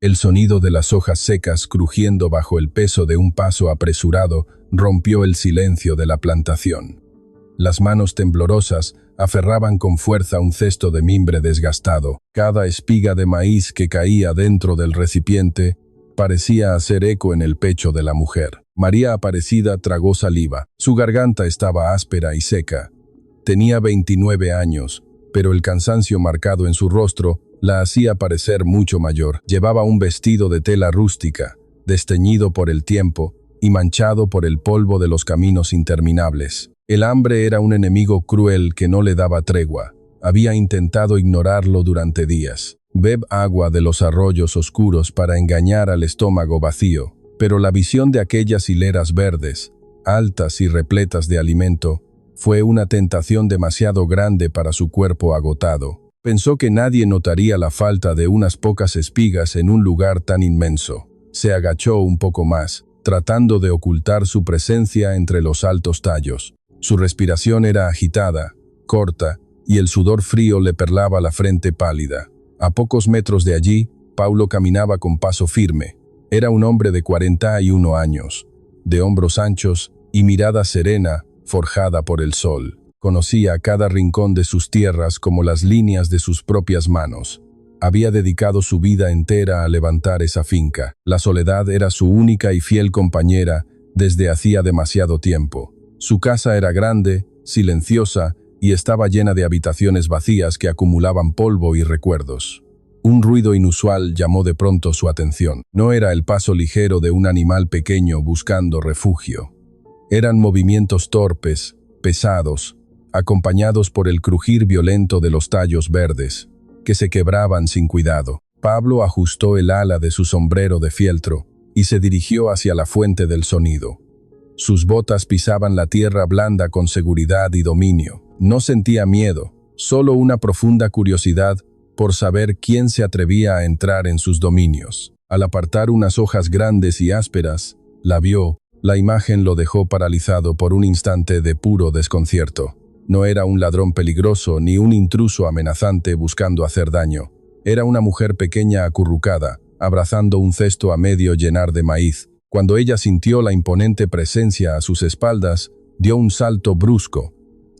El sonido de las hojas secas crujiendo bajo el peso de un paso apresurado rompió el silencio de la plantación. Las manos temblorosas aferraban con fuerza un cesto de mimbre desgastado. Cada espiga de maíz que caía dentro del recipiente parecía hacer eco en el pecho de la mujer. María Aparecida tragó saliva. Su garganta estaba áspera y seca. Tenía 29 años, pero el cansancio marcado en su rostro la hacía parecer mucho mayor. Llevaba un vestido de tela rústica, desteñido por el tiempo y manchado por el polvo de los caminos interminables. El hambre era un enemigo cruel que no le daba tregua. Había intentado ignorarlo durante días. Beb agua de los arroyos oscuros para engañar al estómago vacío, pero la visión de aquellas hileras verdes, altas y repletas de alimento, fue una tentación demasiado grande para su cuerpo agotado. Pensó que nadie notaría la falta de unas pocas espigas en un lugar tan inmenso. Se agachó un poco más, tratando de ocultar su presencia entre los altos tallos. Su respiración era agitada, corta, y el sudor frío le perlaba la frente pálida. A pocos metros de allí, Paulo caminaba con paso firme. Era un hombre de 41 años, de hombros anchos y mirada serena, forjada por el sol. Conocía cada rincón de sus tierras como las líneas de sus propias manos. Había dedicado su vida entera a levantar esa finca. La soledad era su única y fiel compañera desde hacía demasiado tiempo. Su casa era grande, silenciosa y estaba llena de habitaciones vacías que acumulaban polvo y recuerdos. Un ruido inusual llamó de pronto su atención. No era el paso ligero de un animal pequeño buscando refugio. Eran movimientos torpes, pesados, acompañados por el crujir violento de los tallos verdes, que se quebraban sin cuidado. Pablo ajustó el ala de su sombrero de fieltro y se dirigió hacia la fuente del sonido. Sus botas pisaban la tierra blanda con seguridad y dominio. No sentía miedo, solo una profunda curiosidad por saber quién se atrevía a entrar en sus dominios. Al apartar unas hojas grandes y ásperas, la vio. La imagen lo dejó paralizado por un instante de puro desconcierto. No era un ladrón peligroso ni un intruso amenazante buscando hacer daño. Era una mujer pequeña acurrucada, abrazando un cesto a medio llenar de maíz. Cuando ella sintió la imponente presencia a sus espaldas, dio un salto brusco.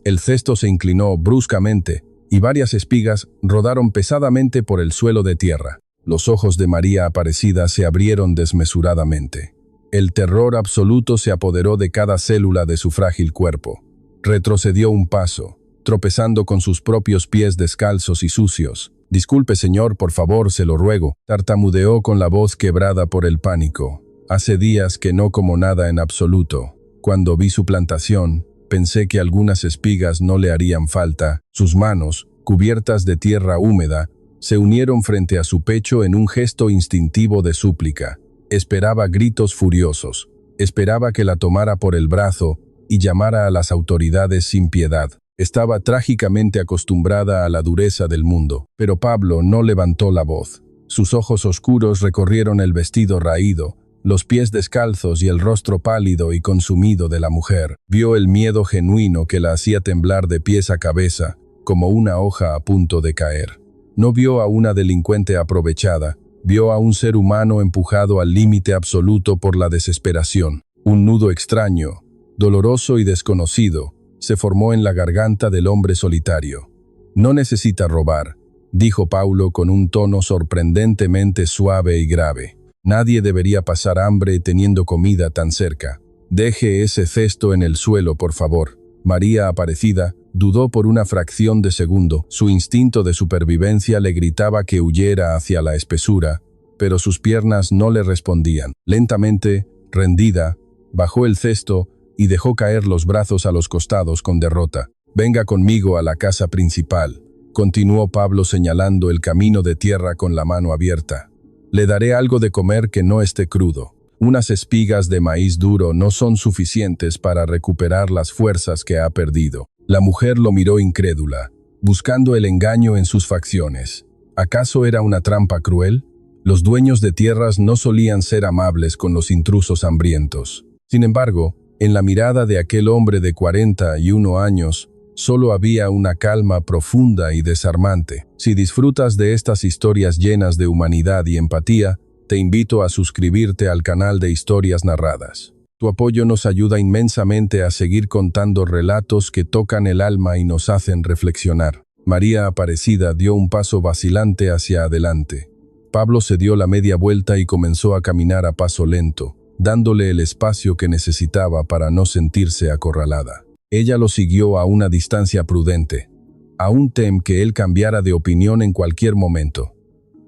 El cesto se inclinó bruscamente y varias espigas rodaron pesadamente por el suelo de tierra. Los ojos de María Aparecida se abrieron desmesuradamente. El terror absoluto se apoderó de cada célula de su frágil cuerpo. Retrocedió un paso, tropezando con sus propios pies descalzos y sucios. «Disculpe, señor, por favor, se lo ruego», tartamudeó con la voz quebrada por el pánico. «Hace días que no como nada en absoluto. Cuando vi su plantación, pensé que algunas espigas no le harían falta». Sus manos, cubiertas de tierra húmeda, se unieron frente a su pecho en un gesto instintivo de súplica. Esperaba gritos furiosos. Esperaba que la tomara por el brazo y llamara a las autoridades sin piedad. Estaba trágicamente acostumbrada a la dureza del mundo, pero Pablo no levantó la voz. Sus ojos oscuros recorrieron el vestido raído, los pies descalzos y el rostro pálido y consumido de la mujer. Vio el miedo genuino que la hacía temblar de pies a cabeza, como una hoja a punto de caer. No vio a una delincuente aprovechada, vio a un ser humano empujado al límite absoluto por la desesperación. Un nudo extraño, doloroso y desconocido, se formó en la garganta del hombre solitario. «No necesita robar», dijo Paulo con un tono sorprendentemente suave y grave. «Nadie debería pasar hambre teniendo comida tan cerca. Deje ese cesto en el suelo, por favor». María Aparecida dudó por una fracción de segundo. Su instinto de supervivencia le gritaba que huyera hacia la espesura, pero sus piernas no le respondían. Lentamente, rendida, bajó el cesto y dejó caer los brazos a los costados con derrota. «Venga conmigo a la casa principal», continuó Pablo señalando el camino de tierra con la mano abierta. «Le daré algo de comer que no esté crudo. Unas espigas de maíz duro no son suficientes para recuperar las fuerzas que ha perdido». La mujer lo miró incrédula, buscando el engaño en sus facciones. ¿Acaso era una trampa cruel? Los dueños de tierras no solían ser amables con los intrusos hambrientos. Sin embargo, en la mirada de aquel hombre de 41 años, solo había una calma profunda y desarmante. Si disfrutas de estas historias llenas de humanidad y empatía, te invito a suscribirte al canal de Historias Narradas. Tu apoyo nos ayuda inmensamente a seguir contando relatos que tocan el alma y nos hacen reflexionar. María Aparecida dio un paso vacilante hacia adelante. Pablo se dio la media vuelta y comenzó a caminar a paso lento, dándole el espacio que necesitaba para no sentirse acorralada. Ella lo siguió a una distancia prudente. Aún tem que él cambiara de opinión en cualquier momento.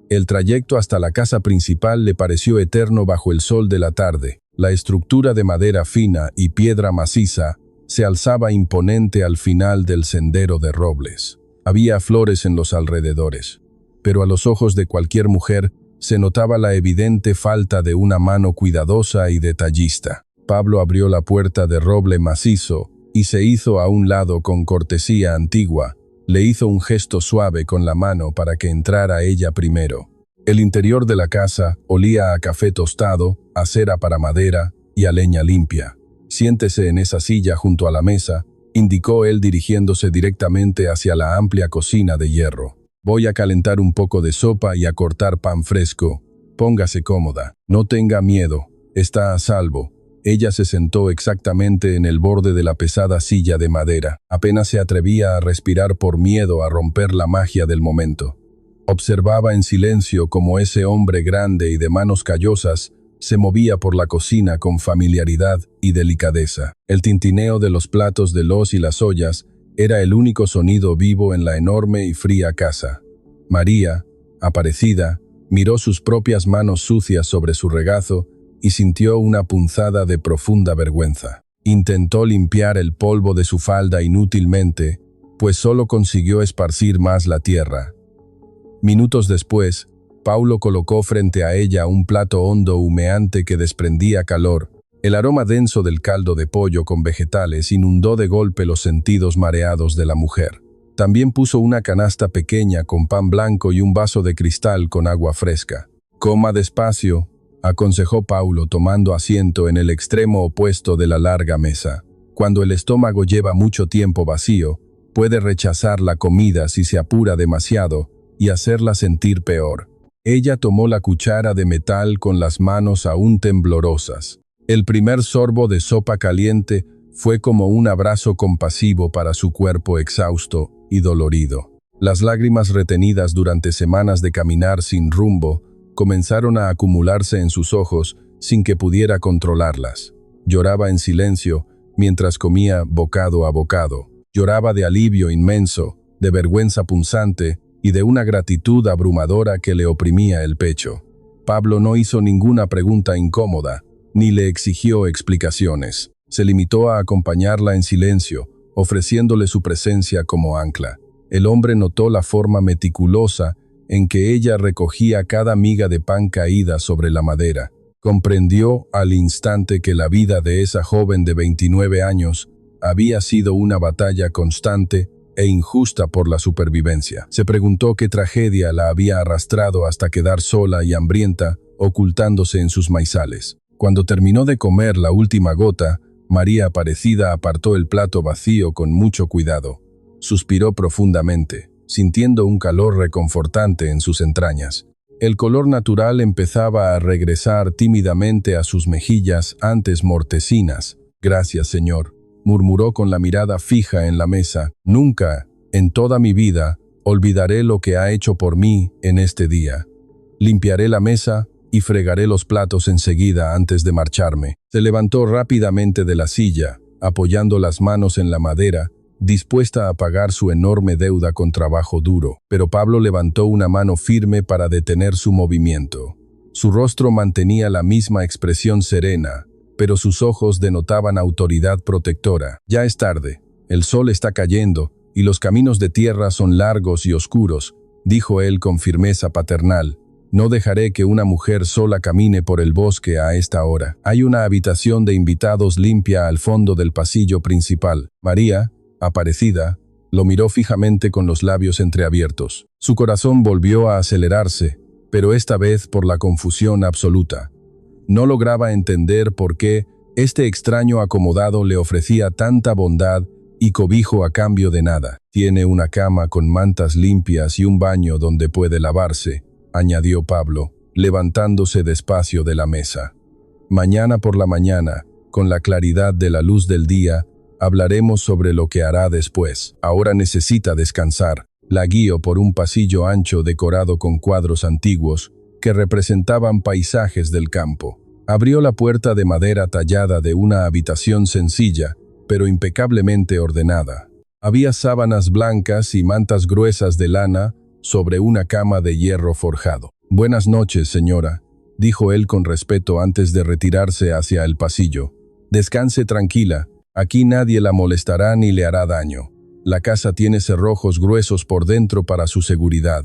El trayecto hasta la casa principal le pareció eterno bajo el sol de la tarde. La estructura de madera fina y piedra maciza se alzaba imponente al final del sendero de robles. Había flores en los alrededores, pero a los ojos de cualquier mujer se notaba la evidente falta de una mano cuidadosa y detallista. Pablo abrió la puerta de roble macizo y se hizo a un lado con cortesía antigua. Le hizo un gesto suave con la mano para que entrara ella primero. El interior de la casa olía a café tostado, a cera para madera y a leña limpia. «Siéntese en esa silla junto a la mesa», indicó él dirigiéndose directamente hacia la amplia cocina de hierro. «Voy a calentar un poco de sopa y a cortar pan fresco. Póngase cómoda. No tenga miedo. Está a salvo». Ella se sentó exactamente en el borde de la pesada silla de madera. Apenas se atrevía a respirar por miedo a romper la magia del momento. Observaba en silencio cómo ese hombre grande y de manos callosas se movía por la cocina con familiaridad y delicadeza. El tintineo de los platos de los y las ollas era el único sonido vivo en la enorme y fría casa. María, Aparecida, miró sus propias manos sucias sobre su regazo y sintió una punzada de profunda vergüenza. Intentó limpiar el polvo de su falda inútilmente, pues solo consiguió esparcir más la tierra. Minutos después, Paulo colocó frente a ella un plato hondo humeante que desprendía calor. El aroma denso del caldo de pollo con vegetales inundó de golpe los sentidos mareados de la mujer. También puso una canasta pequeña con pan blanco y un vaso de cristal con agua fresca. «Coma despacio», aconsejó Paulo tomando asiento en el extremo opuesto de la larga mesa. Cuando el estómago lleva mucho tiempo vacío, puede rechazar la comida si se apura demasiado y hacerla sentir peor. Ella tomó la cuchara de metal con las manos aún temblorosas. El primer sorbo de sopa caliente fue como un abrazo compasivo para su cuerpo exhausto y dolorido. Las lágrimas retenidas durante semanas de caminar sin rumbo comenzaron a acumularse en sus ojos sin que pudiera controlarlas. Lloraba en silencio mientras comía bocado a bocado. Lloraba de alivio inmenso, de vergüenza punzante y de una gratitud abrumadora que le oprimía el pecho. Pablo no hizo ninguna pregunta incómoda, ni le exigió explicaciones. Se limitó a acompañarla en silencio, ofreciéndole su presencia como ancla. El hombre notó la forma meticulosa en que ella recogía cada miga de pan caída sobre la madera. Comprendió al instante que la vida de esa joven de 29 años había sido una batalla constante e injusta por la supervivencia. Se preguntó qué tragedia la había arrastrado hasta quedar sola y hambrienta, ocultándose en sus maizales. Cuando terminó de comer la última gota, María Aparecida apartó el plato vacío con mucho cuidado. Suspiró profundamente, sintiendo un calor reconfortante en sus entrañas. El color natural empezaba a regresar tímidamente a sus mejillas antes mortecinas. «Gracias, Señor», murmuró con la mirada fija en la mesa. «Nunca, en toda mi vida, olvidaré lo que ha hecho por mí en este día. Limpiaré la mesa y fregaré los platos enseguida antes de marcharme». Se levantó rápidamente de la silla, apoyando las manos en la madera, dispuesta a pagar su enorme deuda con trabajo duro. Pero Pablo levantó una mano firme para detener su movimiento. Su rostro mantenía la misma expresión serena, pero sus ojos denotaban autoridad protectora. «Ya es tarde, el sol está cayendo y los caminos de tierra son largos y oscuros», dijo él con firmeza paternal. «No dejaré que una mujer sola camine por el bosque a esta hora. Hay una habitación de invitados limpia al fondo del pasillo principal». María, Aparecida, lo miró fijamente con los labios entreabiertos. Su corazón volvió a acelerarse, pero esta vez por la confusión absoluta. No lograba entender por qué este extraño acomodado le ofrecía tanta bondad y cobijo a cambio de nada. «Tiene una cama con mantas limpias y un baño donde puede lavarse», añadió Pablo. levantándose despacio de la mesa. Mañana por la mañana, con la claridad de la luz del día, hablaremos sobre lo que hará después. Ahora necesita descansar. La guió por un pasillo ancho decorado con cuadros antiguos que representaban paisajes del campo. Abrió la puerta de madera tallada de una habitación sencilla, pero impecablemente ordenada. Había sábanas blancas y mantas gruesas de lana sobre una cama de hierro forjado. «Buenas noches, señora», dijo él con respeto antes de retirarse hacia el pasillo. «Descanse tranquila, aquí nadie la molestará ni le hará daño. La casa tiene cerrojos gruesos por dentro para su seguridad».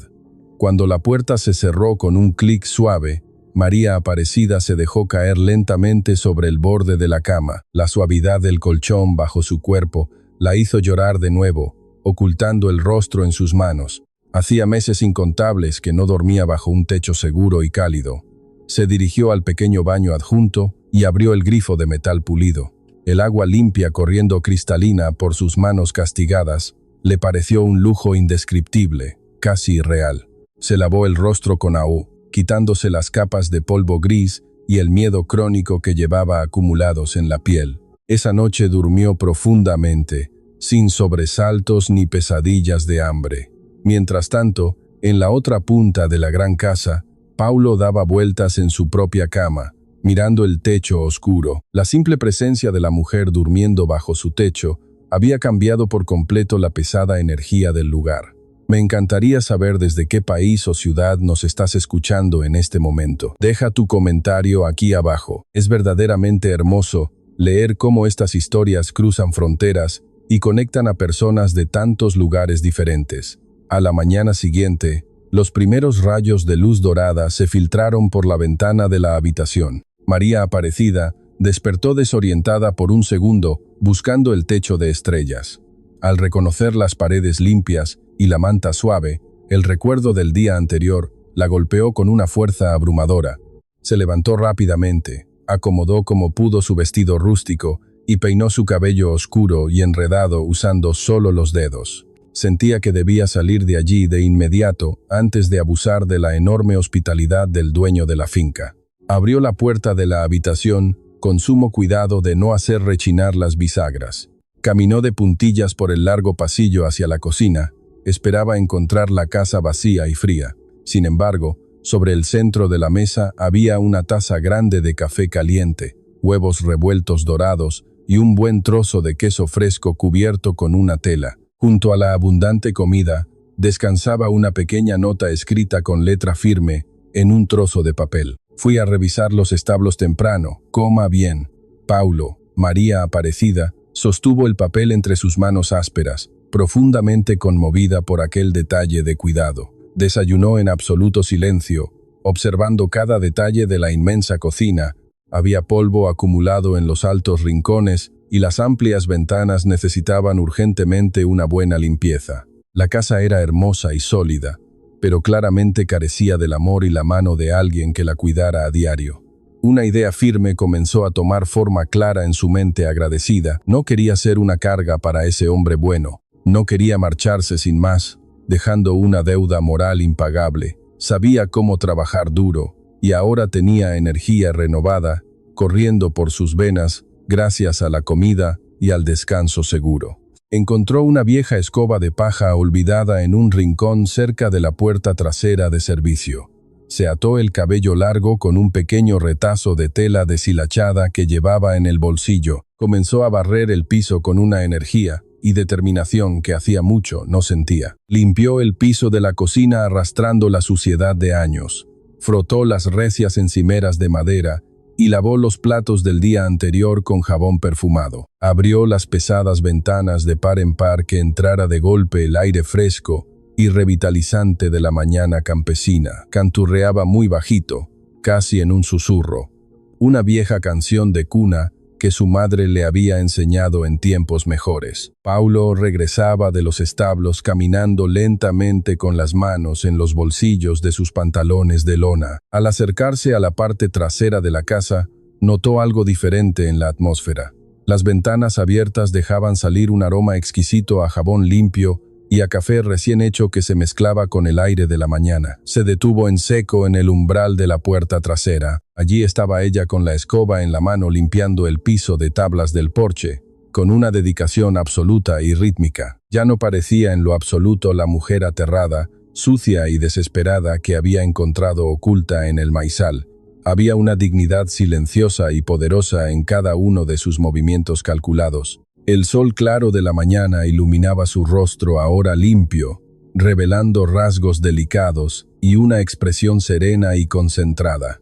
Cuando la puerta se cerró con un clic suave, María Aparecida se dejó caer lentamente sobre el borde de la cama. La suavidad del colchón bajo su cuerpo la hizo llorar de nuevo, ocultando el rostro en sus manos. Hacía meses incontables que no dormía bajo un techo seguro y cálido. Se dirigió al pequeño baño adjunto y abrió el grifo de metal pulido. El agua limpia corriendo cristalina por sus manos castigadas le pareció un lujo indescriptible, casi irreal. Se lavó el rostro con ahú, quitándose las capas de polvo gris y el miedo crónico que llevaba acumulados en la piel. Esa noche durmió profundamente, sin sobresaltos ni pesadillas de hambre. Mientras tanto, en la otra punta de la gran casa, Paulo daba vueltas en su propia cama, mirando el techo oscuro. La simple presencia de la mujer durmiendo bajo su techo había cambiado por completo la pesada energía del lugar. Me encantaría saber desde qué país o ciudad nos estás escuchando en este momento. Deja tu comentario aquí abajo. Es verdaderamente hermoso leer cómo estas historias cruzan fronteras y conectan a personas de tantos lugares diferentes. A la mañana siguiente, los primeros rayos de luz dorada se filtraron por la ventana de la habitación. María Aparecida despertó desorientada por un segundo, buscando el techo de estrellas. Al reconocer las paredes limpias y la manta suave, el recuerdo del día anterior la golpeó con una fuerza abrumadora. Se levantó rápidamente, acomodó como pudo su vestido rústico y peinó su cabello oscuro y enredado usando solo los dedos. Sentía que debía salir de allí de inmediato antes de abusar de la enorme hospitalidad del dueño de la finca. Abrió la puerta de la habitación con sumo cuidado de no hacer rechinar las bisagras. Caminó de puntillas por el largo pasillo hacia la cocina. Esperaba encontrar la casa vacía y fría. Sin embargo, sobre el centro de la mesa había una taza grande de café caliente, huevos revueltos dorados y un buen trozo de queso fresco cubierto con una tela. Junto a la abundante comida, descansaba una pequeña nota escrita con letra firme en un trozo de papel. Fui a revisar los establos temprano. Coma bien. Paulo. María Aparecida sostuvo el papel entre sus manos ásperas, profundamente conmovida por aquel detalle de cuidado. Desayunó en absoluto silencio, observando cada detalle de la inmensa cocina. Había polvo acumulado en los altos rincones y las amplias ventanas necesitaban urgentemente una buena limpieza. La casa era hermosa y sólida, pero claramente carecía del amor y la mano de alguien que la cuidara a diario. Una idea firme comenzó a tomar forma clara en su mente agradecida. No quería ser una carga para ese hombre bueno. No quería marcharse sin más, dejando una deuda moral impagable. Sabía cómo trabajar duro, y ahora tenía energía renovada, corriendo por sus venas, gracias a la comida y al descanso seguro. Encontró una vieja escoba de paja olvidada en un rincón cerca de la puerta trasera de servicio. Se ató el cabello largo con un pequeño retazo de tela deshilachada que llevaba en el bolsillo. Comenzó a barrer el piso con una energía y determinación que hacía mucho no sentía. Limpió el piso de la cocina arrastrando la suciedad de años. Frotó las recias encimeras de madera y lavó los platos del día anterior con jabón perfumado. Abrió las pesadas ventanas de par en par que entrara de golpe el aire fresco y revitalizante de la mañana campesina. Canturreaba muy bajito, casi en un susurro, una vieja canción de cuna que su madre le había enseñado en tiempos mejores. Paulo regresaba de los establos caminando lentamente con las manos en los bolsillos de sus pantalones de lona. Al acercarse a la parte trasera de la casa, notó algo diferente en la atmósfera. Las ventanas abiertas dejaban salir un aroma exquisito a jabón limpio y a café recién hecho que se mezclaba con el aire de la mañana. Se detuvo en seco en el umbral de la puerta trasera. Allí estaba ella con la escoba en la mano limpiando el piso de tablas del porche, con una dedicación absoluta y rítmica. Ya no parecía en lo absoluto la mujer aterrada, sucia y desesperada que había encontrado oculta en el maizal. Había una dignidad silenciosa y poderosa en cada uno de sus movimientos calculados. El sol claro de la mañana iluminaba su rostro ahora limpio, revelando rasgos delicados y una expresión serena y concentrada.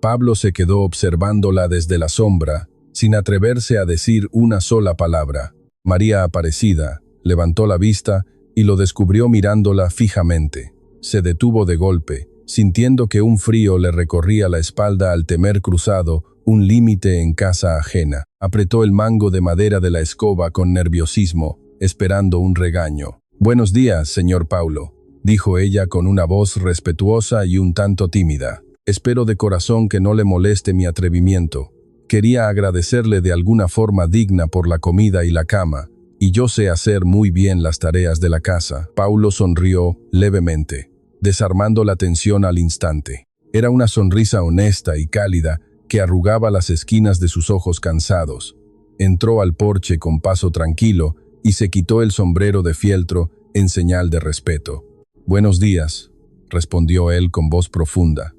Pablo se quedó observándola desde la sombra, sin atreverse a decir una sola palabra. María Aparecida levantó la vista y lo descubrió mirándola fijamente. Se detuvo de golpe, sintiendo que un frío le recorría la espalda al temer cruzado un límite en casa ajena. Apretó el mango de madera de la escoba con nerviosismo, esperando un regaño. «Buenos días, señor Paulo», dijo ella con una voz respetuosa y un tanto tímida. «Espero de corazón que no le moleste mi atrevimiento. Quería agradecerle de alguna forma digna por la comida y la cama, y yo sé hacer muy bien las tareas de la casa». Paulo sonrió levemente, desarmando la tensión al instante. Era una sonrisa honesta y cálida que arrugaba las esquinas de sus ojos cansados. Entró al porche con paso tranquilo y se quitó el sombrero de fieltro en señal de respeto. «Buenos días», respondió él con voz profunda.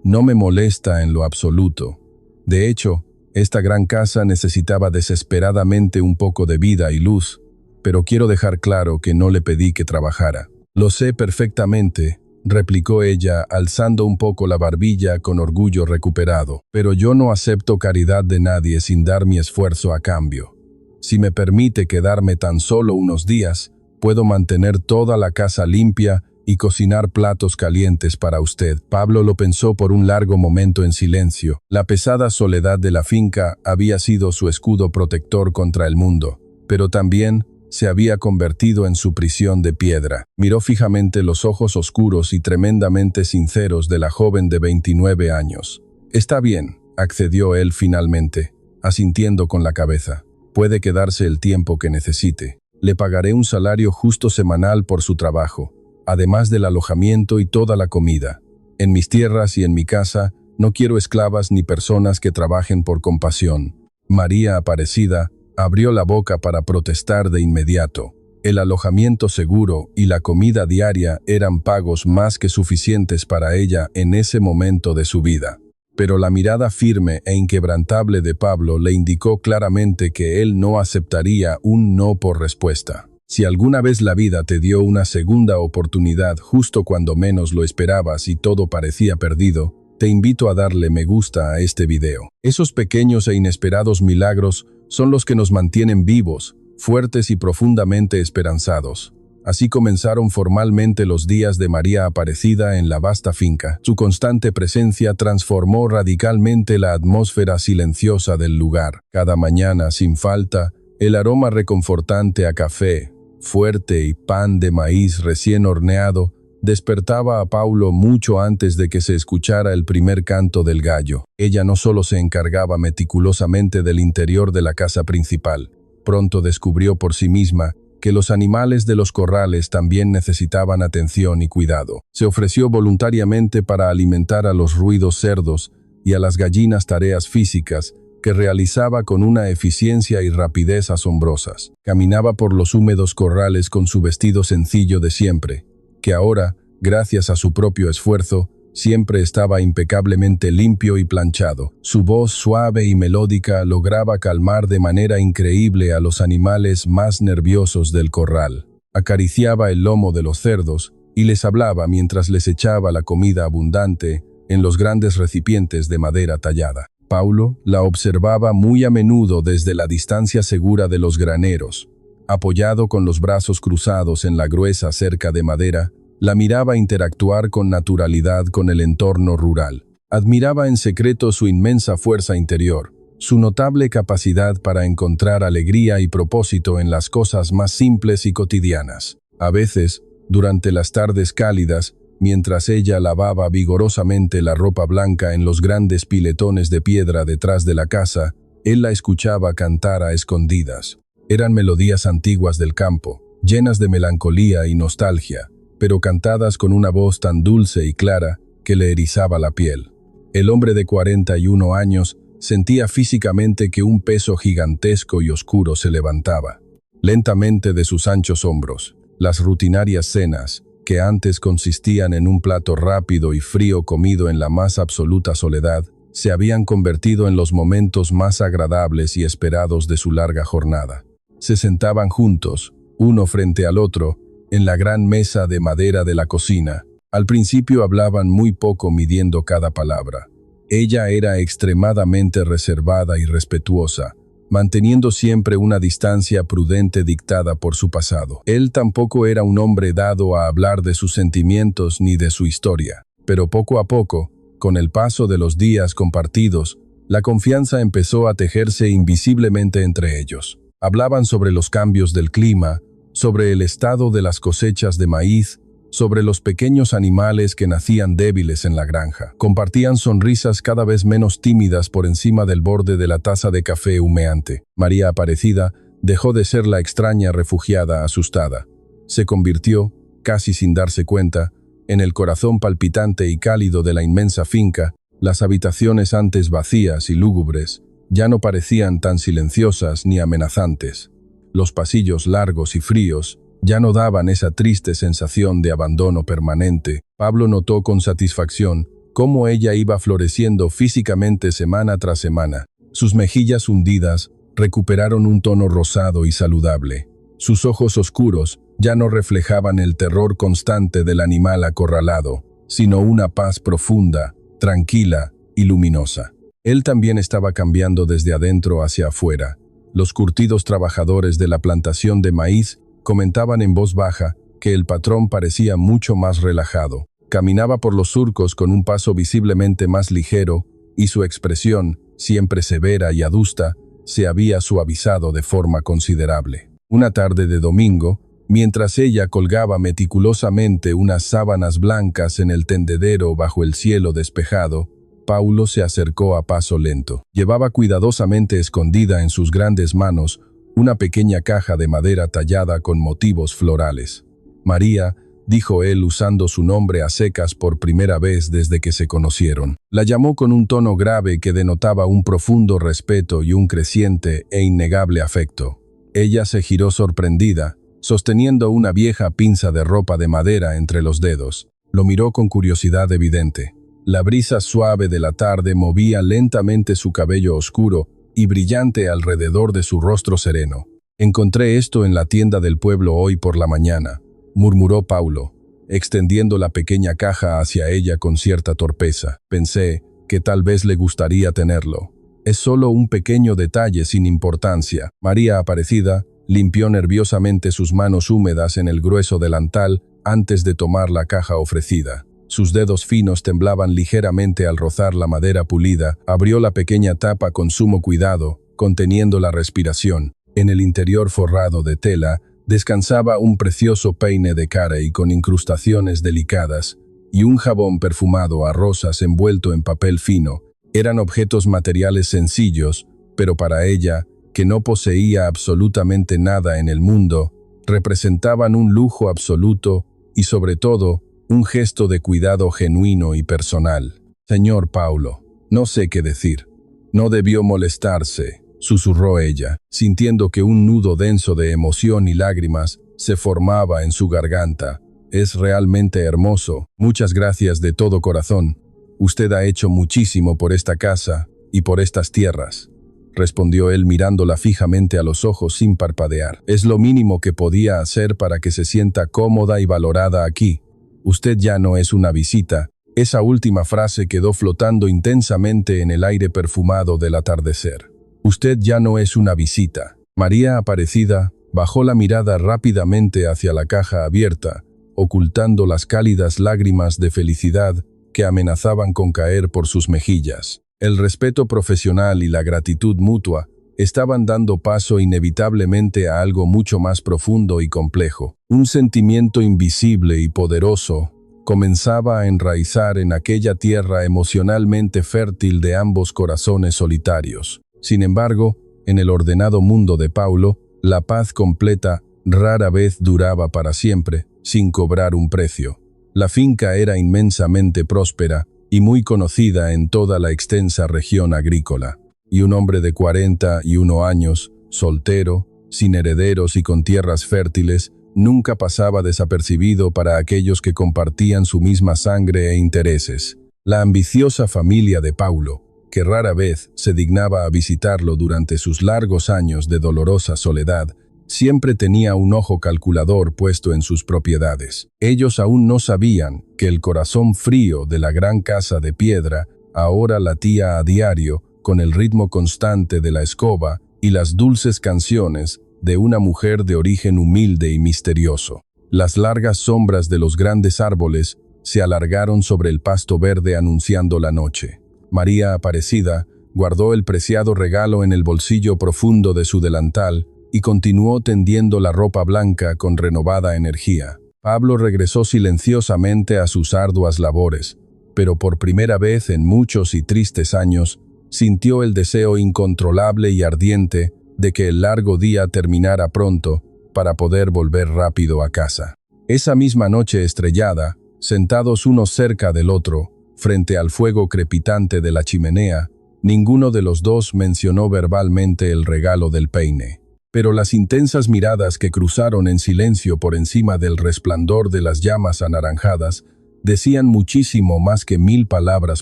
«No me molesta en lo absoluto. De hecho, esta gran casa necesitaba desesperadamente un poco de vida y luz, pero quiero dejar claro que no le pedí que trabajara». «Lo sé perfectamente», replicó ella, alzando un poco la barbilla con orgullo recuperado. «Pero yo no acepto caridad de nadie sin dar mi esfuerzo a cambio. Si me permite quedarme tan solo unos días, puedo mantener toda la casa limpia y cocinar platos calientes para usted». Pablo lo pensó por un largo momento en silencio. La pesada soledad de la finca había sido su escudo protector contra el mundo, pero también se había convertido en su prisión de piedra. Miró fijamente los ojos oscuros y tremendamente sinceros de la joven de 29 años. «Está bien», accedió él finalmente, asintiendo con la cabeza. «Puede quedarse el tiempo que necesite. Le pagaré un salario justo semanal por su trabajo, además del alojamiento y toda la comida. En mis tierras y en mi casa no quiero esclavas ni personas que trabajen por compasión». María Aparecida abrió la boca para protestar de inmediato. El alojamiento seguro y la comida diaria eran pagos más que suficientes para ella en ese momento de su vida. Pero la mirada firme e inquebrantable de Pablo le indicó claramente que él no aceptaría un no por respuesta. Si alguna vez la vida te dio una segunda oportunidad justo cuando menos lo esperabas y todo parecía perdido, te invito a darle me gusta a este video. Esos pequeños e inesperados milagros son los que nos mantienen vivos, fuertes y profundamente esperanzados. Así comenzaron formalmente los días de María Aparecida en la vasta finca. Su constante presencia transformó radicalmente la atmósfera silenciosa del lugar. Cada mañana, sin falta, el aroma reconfortante a café, fuerte y pan de maíz recién horneado despertaba a Paulo mucho antes de que se escuchara el primer canto del gallo. Ella no solo se encargaba meticulosamente del interior de la casa principal, pronto descubrió por sí misma que los animales de los corrales también necesitaban atención y cuidado. Se ofreció voluntariamente para alimentar a los ruidos cerdos y a las gallinas tareas físicas que realizaba con una eficiencia y rapidez asombrosas. Caminaba por los húmedos corrales con su vestido sencillo de siempre, que ahora, gracias a su propio esfuerzo, siempre estaba impecablemente limpio y planchado. Su voz suave y melódica lograba calmar de manera increíble a los animales más nerviosos del corral. Acariciaba el lomo de los cerdos y les hablaba mientras les echaba la comida abundante en los grandes recipientes de madera tallada. Paulo la observaba muy a menudo desde la distancia segura de los graneros. Apoyado con los brazos cruzados en la gruesa cerca de madera, la miraba interactuar con naturalidad con el entorno rural. Admiraba en secreto su inmensa fuerza interior, su notable capacidad para encontrar alegría y propósito en las cosas más simples y cotidianas. A veces, durante las tardes cálidas, mientras ella lavaba vigorosamente la ropa blanca en los grandes piletones de piedra detrás de la casa, él la escuchaba cantar a escondidas. Eran melodías antiguas del campo, llenas de melancolía y nostalgia, pero cantadas con una voz tan dulce y clara que le erizaba la piel. El hombre de 41 años sentía físicamente que un peso gigantesco y oscuro se levantaba lentamente de sus anchos hombros. Las rutinarias cenas, que antes consistían en un plato rápido y frío comido en la más absoluta soledad, se habían convertido en los momentos más agradables y esperados de su larga jornada. Se sentaban juntos, uno frente al otro, en la gran mesa de madera de la cocina. Al principio hablaban muy poco midiendo cada palabra. Ella era extremadamente reservada y respetuosa, manteniendo siempre una distancia prudente dictada por su pasado. Él tampoco era un hombre dado a hablar de sus sentimientos ni de su historia, pero poco a poco, con el paso de los días compartidos, la confianza empezó a tejerse invisiblemente entre ellos. Hablaban sobre los cambios del clima, sobre el estado de las cosechas de maíz, sobre los pequeños animales que nacían débiles en la granja. Compartían sonrisas cada vez menos tímidas por encima del borde de la taza de café humeante. María Aparecida dejó de ser la extraña refugiada asustada. Se convirtió, casi sin darse cuenta, en el corazón palpitante y cálido de la inmensa finca. Las habitaciones antes vacías y lúgubres ya no parecían tan silenciosas ni amenazantes. Los pasillos largos y fríos ya no daban esa triste sensación de abandono permanente. Pablo notó con satisfacción cómo ella iba floreciendo físicamente semana tras semana. Sus mejillas hundidas recuperaron un tono rosado y saludable. Sus ojos oscuros ya no reflejaban el terror constante del animal acorralado, sino una paz profunda, tranquila y luminosa. Él también estaba cambiando desde adentro hacia afuera. Los curtidos trabajadores de la plantación de maíz comentaban en voz baja que el patrón parecía mucho más relajado. Caminaba por los surcos con un paso visiblemente más ligero y su expresión, siempre severa y adusta, se había suavizado de forma considerable. Una tarde de domingo, mientras ella colgaba meticulosamente unas sábanas blancas en el tendedero bajo el cielo despejado, Paulo se acercó a paso lento. Llevaba cuidadosamente escondida en sus grandes manos una pequeña caja de madera tallada con motivos florales. María, dijo él usando su nombre a secas por primera vez desde que se conocieron. La llamó con un tono grave que denotaba un profundo respeto y un creciente e innegable afecto. Ella se giró sorprendida, sosteniendo una vieja pinza de ropa de madera entre los dedos. Lo miró con curiosidad evidente. La brisa suave de la tarde movía lentamente su cabello oscuro y brillante alrededor de su rostro sereno. «Encontré esto en la tienda del pueblo hoy por la mañana», murmuró Paulo, extendiendo la pequeña caja hacia ella con cierta torpeza. «Pensé que tal vez le gustaría tenerlo. Es solo un pequeño detalle sin importancia». María Aparecida limpió nerviosamente sus manos húmedas en el grueso delantal antes de tomar la caja ofrecida. Sus dedos finos temblaban ligeramente al rozar la madera pulida. Abrió la pequeña tapa con sumo cuidado, conteniendo la respiración. En el interior forrado de tela descansaba un precioso peine de carey con incrustaciones delicadas y un jabón perfumado a rosas envuelto en papel fino. Eran objetos materiales sencillos, pero para ella, que no poseía absolutamente nada en el mundo, representaban un lujo absoluto y, sobre todo, un gesto de cuidado genuino y personal. «Señor Paulo, no sé qué decir». «No debió molestarse», susurró ella, sintiendo que un nudo denso de emoción y lágrimas se formaba en su garganta. «Es realmente hermoso. Muchas gracias de todo corazón. Usted ha hecho muchísimo por esta casa y por estas tierras», respondió él mirándola fijamente a los ojos sin parpadear. «Es lo mínimo que podía hacer para que se sienta cómoda y valorada aquí. Usted ya no es una visita». Esa última frase quedó flotando intensamente en el aire perfumado del atardecer. «Usted ya no es una visita». María Aparecida bajó la mirada rápidamente hacia la caja abierta, ocultando las cálidas lágrimas de felicidad que amenazaban con caer por sus mejillas. El respeto profesional y la gratitud mutua estaban dando paso inevitablemente a algo mucho más profundo y complejo. Un sentimiento invisible y poderoso comenzaba a enraizar en aquella tierra emocionalmente fértil de ambos corazones solitarios. Sin embargo, en el ordenado mundo de Paulo, la paz completa rara vez duraba para siempre, sin cobrar un precio. La finca era inmensamente próspera y muy conocida en toda la extensa región agrícola. Y un hombre de 41 años, soltero, sin herederos y con tierras fértiles, nunca pasaba desapercibido para aquellos que compartían su misma sangre e intereses. La ambiciosa familia de Paulo, que rara vez se dignaba a visitarlo durante sus largos años de dolorosa soledad, siempre tenía un ojo calculador puesto en sus propiedades. Ellos aún no sabían que el corazón frío de la gran casa de piedra ahora latía a diario con el ritmo constante de la escoba y las dulces canciones de una mujer de origen humilde y misterioso. Las largas sombras de los grandes árboles se alargaron sobre el pasto verde anunciando la noche. María Aparecida guardó el preciado regalo en el bolsillo profundo de su delantal y continuó tendiendo la ropa blanca con renovada energía. Pablo regresó silenciosamente a sus arduas labores, pero por primera vez en muchos y tristes años sintió el deseo incontrolable y ardiente de que el largo día terminara pronto para poder volver rápido a casa. Esa misma noche estrellada, sentados uno cerca del otro, frente al fuego crepitante de la chimenea, ninguno de los dos mencionó verbalmente el regalo del peine. Pero las intensas miradas que cruzaron en silencio por encima del resplandor de las llamas anaranjadas decían muchísimo más que 1000 palabras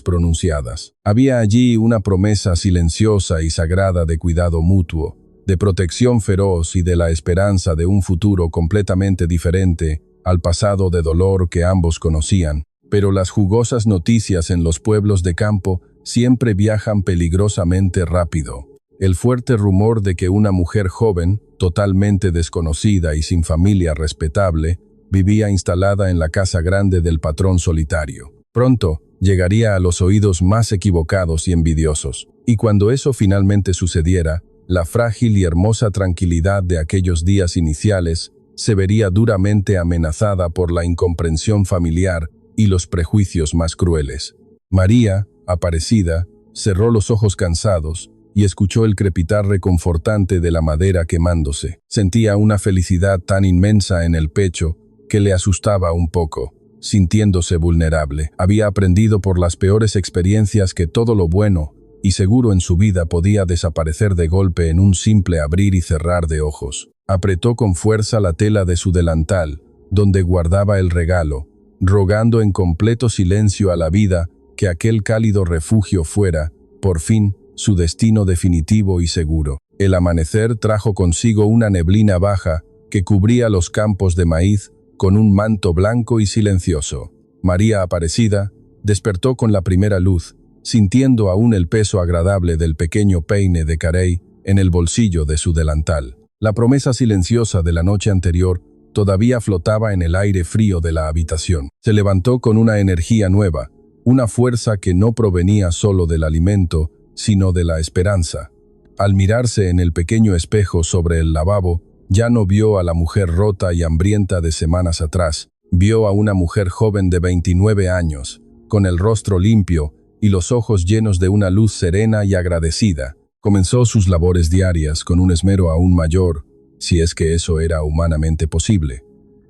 pronunciadas. Había allí una promesa silenciosa y sagrada de cuidado mutuo, de protección feroz y de la esperanza de un futuro completamente diferente al pasado de dolor que ambos conocían. Pero las jugosas noticias en los pueblos de campo siempre viajan peligrosamente rápido. El fuerte rumor de que una mujer joven, totalmente desconocida y sin familia respetable, vivía instalada en la casa grande del patrón solitario. Pronto llegaría a los oídos más equivocados y envidiosos. Y cuando eso finalmente sucediera, la frágil y hermosa tranquilidad de aquellos días iniciales se vería duramente amenazada por la incomprensión familiar y los prejuicios más crueles. María, Aparecida, cerró los ojos cansados y escuchó el crepitar reconfortante de la madera quemándose. Sentía una felicidad tan inmensa en el pecho que le asustaba un poco, sintiéndose vulnerable. Había aprendido por las peores experiencias que todo lo bueno y seguro en su vida podía desaparecer de golpe en un simple abrir y cerrar de ojos. Apretó con fuerza la tela de su delantal, donde guardaba el regalo, rogando en completo silencio a la vida que aquel cálido refugio fuera, por fin, su destino definitivo y seguro. El amanecer trajo consigo una neblina baja que cubría los campos de maíz con un manto blanco y silencioso. María Aparecida despertó con la primera luz, sintiendo aún el peso agradable del pequeño peine de carey en el bolsillo de su delantal. La promesa silenciosa de la noche anterior todavía flotaba en el aire frío de la habitación. Se levantó con una energía nueva, una fuerza que no provenía solo del alimento, sino de la esperanza. Al mirarse en el pequeño espejo sobre el lavabo, ya no vio a la mujer rota y hambrienta de semanas atrás. Vio a una mujer joven de 29 años, con el rostro limpio y los ojos llenos de una luz serena y agradecida. Comenzó sus labores diarias con un esmero aún mayor, si es que eso era humanamente posible.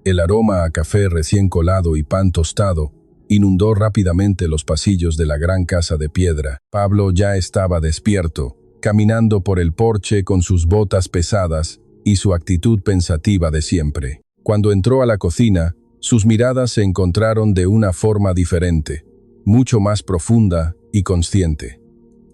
El aroma a café recién colado y pan tostado inundó rápidamente los pasillos de la gran casa de piedra. Pablo ya estaba despierto, caminando por el porche con sus botas pesadas y su actitud pensativa de siempre. Cuando entró a la cocina, sus miradas se encontraron de una forma diferente, mucho más profunda y consciente.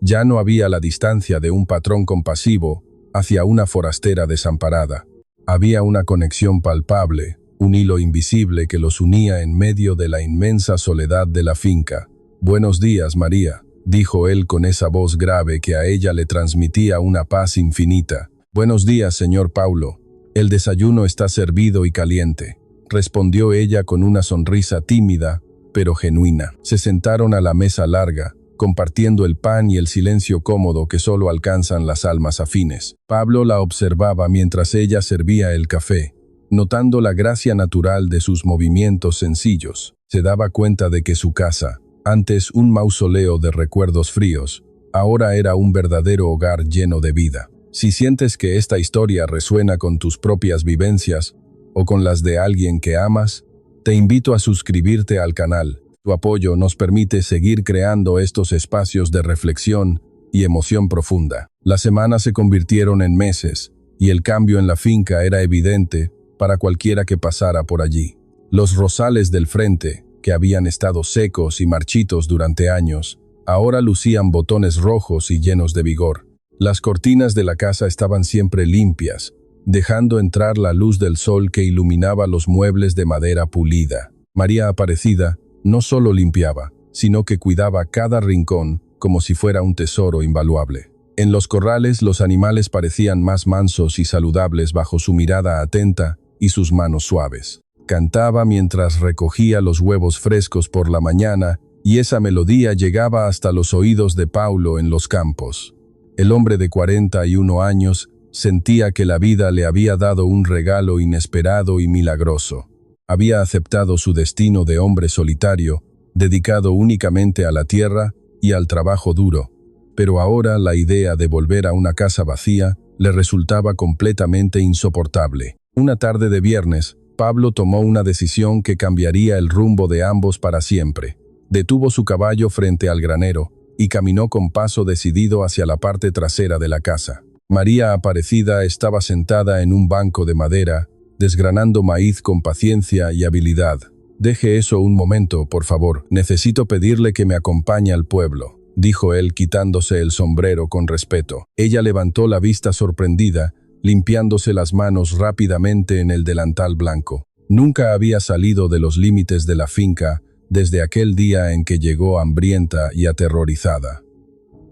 Ya no había la distancia de un patrón compasivo hacia una forastera desamparada. Había una conexión palpable, un hilo invisible que los unía en medio de la inmensa soledad de la finca. «Buenos días, María», dijo él con esa voz grave que a ella le transmitía una paz infinita. «Buenos días, señor Paulo. El desayuno está servido y caliente», respondió ella con una sonrisa tímida, pero genuina. Se sentaron a la mesa larga, compartiendo el pan y el silencio cómodo que solo alcanzan las almas afines. Pablo la observaba mientras ella servía el café, notando la gracia natural de sus movimientos sencillos. Se daba cuenta de que su casa, antes un mausoleo de recuerdos fríos, ahora era un verdadero hogar lleno de vida. Si sientes que esta historia resuena con tus propias vivencias o con las de alguien que amas, te invito a suscribirte al canal. Tu apoyo nos permite seguir creando estos espacios de reflexión y emoción profunda. Las semanas se convirtieron en meses y el cambio en la finca era evidente para cualquiera que pasara por allí. Los rosales del frente, que habían estado secos y marchitos durante años, ahora lucían botones rojos y llenos de vigor. Las cortinas de la casa estaban siempre limpias, dejando entrar la luz del sol que iluminaba los muebles de madera pulida. María Aparecida no solo limpiaba, sino que cuidaba cada rincón como si fuera un tesoro invaluable. En los corrales los animales parecían más mansos y saludables bajo su mirada atenta y sus manos suaves. Cantaba mientras recogía los huevos frescos por la mañana y esa melodía llegaba hasta los oídos de Paulo en los campos. El hombre de 41 años sentía que la vida le había dado un regalo inesperado y milagroso. Había aceptado su destino de hombre solitario, dedicado únicamente a la tierra y al trabajo duro, pero ahora la idea de volver a una casa vacía le resultaba completamente insoportable. Una tarde de viernes, Pablo tomó una decisión que cambiaría el rumbo de ambos para siempre. Detuvo su caballo frente al granero y caminó con paso decidido hacia la parte trasera de la casa. María Aparecida estaba sentada en un banco de madera, desgranando maíz con paciencia y habilidad. «Deje eso un momento, por favor. Necesito pedirle que me acompañe al pueblo», dijo él quitándose el sombrero con respeto. Ella levantó la vista sorprendida, limpiándose las manos rápidamente en el delantal blanco. Nunca había salido de los límites de la finca desde aquel día en que llegó hambrienta y aterrorizada.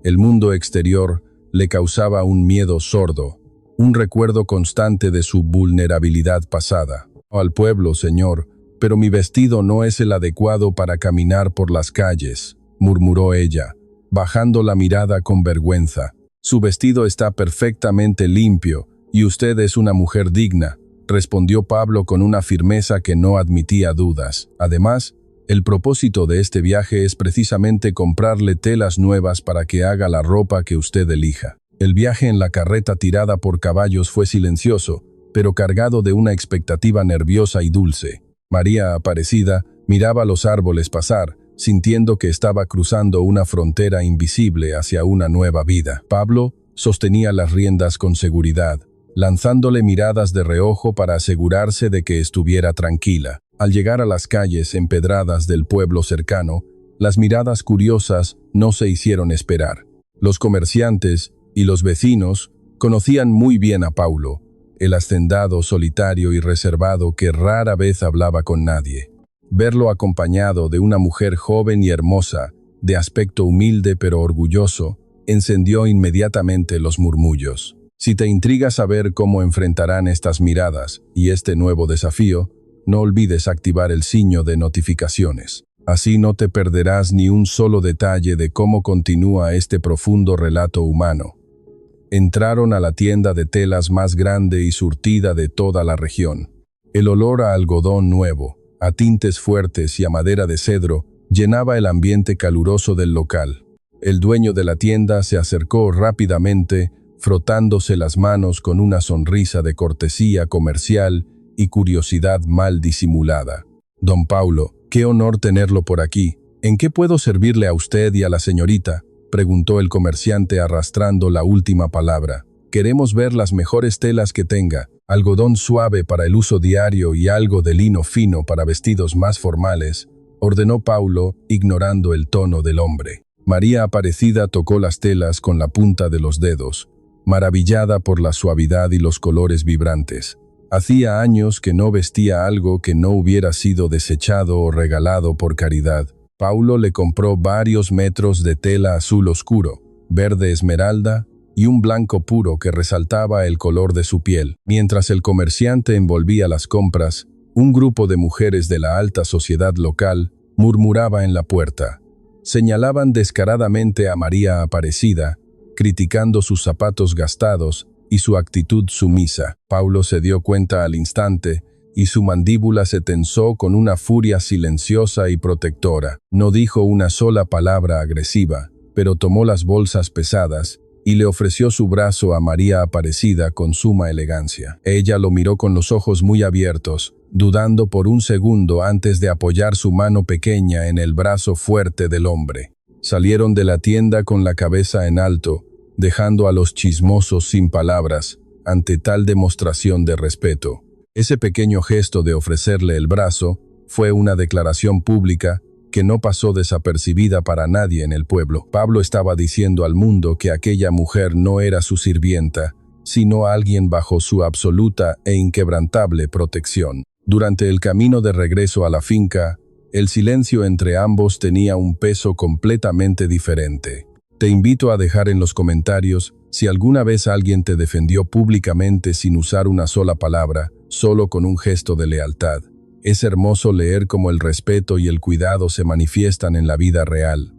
El mundo exterior le causaba un miedo sordo, un recuerdo constante de su vulnerabilidad pasada. «Al pueblo, señor, pero mi vestido no es el adecuado para caminar por las calles», murmuró ella, bajando la mirada con vergüenza. «Su vestido está perfectamente limpio y usted es una mujer digna», respondió Pablo con una firmeza que no admitía dudas. «Además, el propósito de este viaje es precisamente comprarle telas nuevas para que haga la ropa que usted elija». El viaje en la carreta tirada por caballos fue silencioso, pero cargado de una expectativa nerviosa y dulce. María Aparecida miraba los árboles pasar, sintiendo que estaba cruzando una frontera invisible hacia una nueva vida. Pablo sostenía las riendas con seguridad, lanzándole miradas de reojo para asegurarse de que estuviera tranquila. Al llegar a las calles empedradas del pueblo cercano, las miradas curiosas no se hicieron esperar. Los comerciantes y los vecinos conocían muy bien a Paulo, el hacendado solitario y reservado que rara vez hablaba con nadie. Verlo acompañado de una mujer joven y hermosa, de aspecto humilde pero orgulloso, encendió inmediatamente los murmullos. Si te intriga saber cómo enfrentarán estas miradas y este nuevo desafío, no olvides activar el signo de notificaciones. Así no te perderás ni un solo detalle de cómo continúa este profundo relato humano. Entraron a la tienda de telas más grande y surtida de toda la región. El olor a algodón nuevo, a tintes fuertes y a madera de cedro llenaba el ambiente caluroso del local. El dueño de la tienda se acercó rápidamente, frotándose las manos con una sonrisa de cortesía comercial y curiosidad mal disimulada. «Don Paulo, qué honor tenerlo por aquí. ¿En qué puedo servirle a usted y a la señorita?», preguntó el comerciante arrastrando la última palabra. «Queremos ver las mejores telas que tenga, algodón suave para el uso diario y algo de lino fino para vestidos más formales», ordenó Paulo, ignorando el tono del hombre. María Aparecida tocó las telas con la punta de los dedos, maravillada por la suavidad y los colores vibrantes. Hacía años que no vestía algo que no hubiera sido desechado o regalado por caridad. Paulo le compró varios metros de tela azul oscuro, verde esmeralda y un blanco puro que resaltaba el color de su piel. Mientras el comerciante envolvía las compras, un grupo de mujeres de la alta sociedad local murmuraba en la puerta. Señalaban descaradamente a María Aparecida, criticando sus zapatos gastados y su actitud sumisa. Paulo se dio cuenta al instante y su mandíbula se tensó con una furia silenciosa y protectora. No dijo una sola palabra agresiva, pero tomó las bolsas pesadas y le ofreció su brazo a María Aparecida con suma elegancia. Ella lo miró con los ojos muy abiertos, dudando por un segundo antes de apoyar su mano pequeña en el brazo fuerte del hombre. Salieron de la tienda con la cabeza en alto, dejando a los chismosos sin palabras ante tal demostración de respeto. Ese pequeño gesto de ofrecerle el brazo fue una declaración pública que no pasó desapercibida para nadie en el pueblo. Pablo estaba diciendo al mundo que aquella mujer no era su sirvienta, sino alguien bajo su absoluta e inquebrantable protección. Durante el camino de regreso a la finca, el silencio entre ambos tenía un peso completamente diferente. Te invito a dejar en los comentarios si alguna vez alguien te defendió públicamente sin usar una sola palabra, solo con un gesto de lealtad. Es hermoso leer cómo el respeto y el cuidado se manifiestan en la vida real.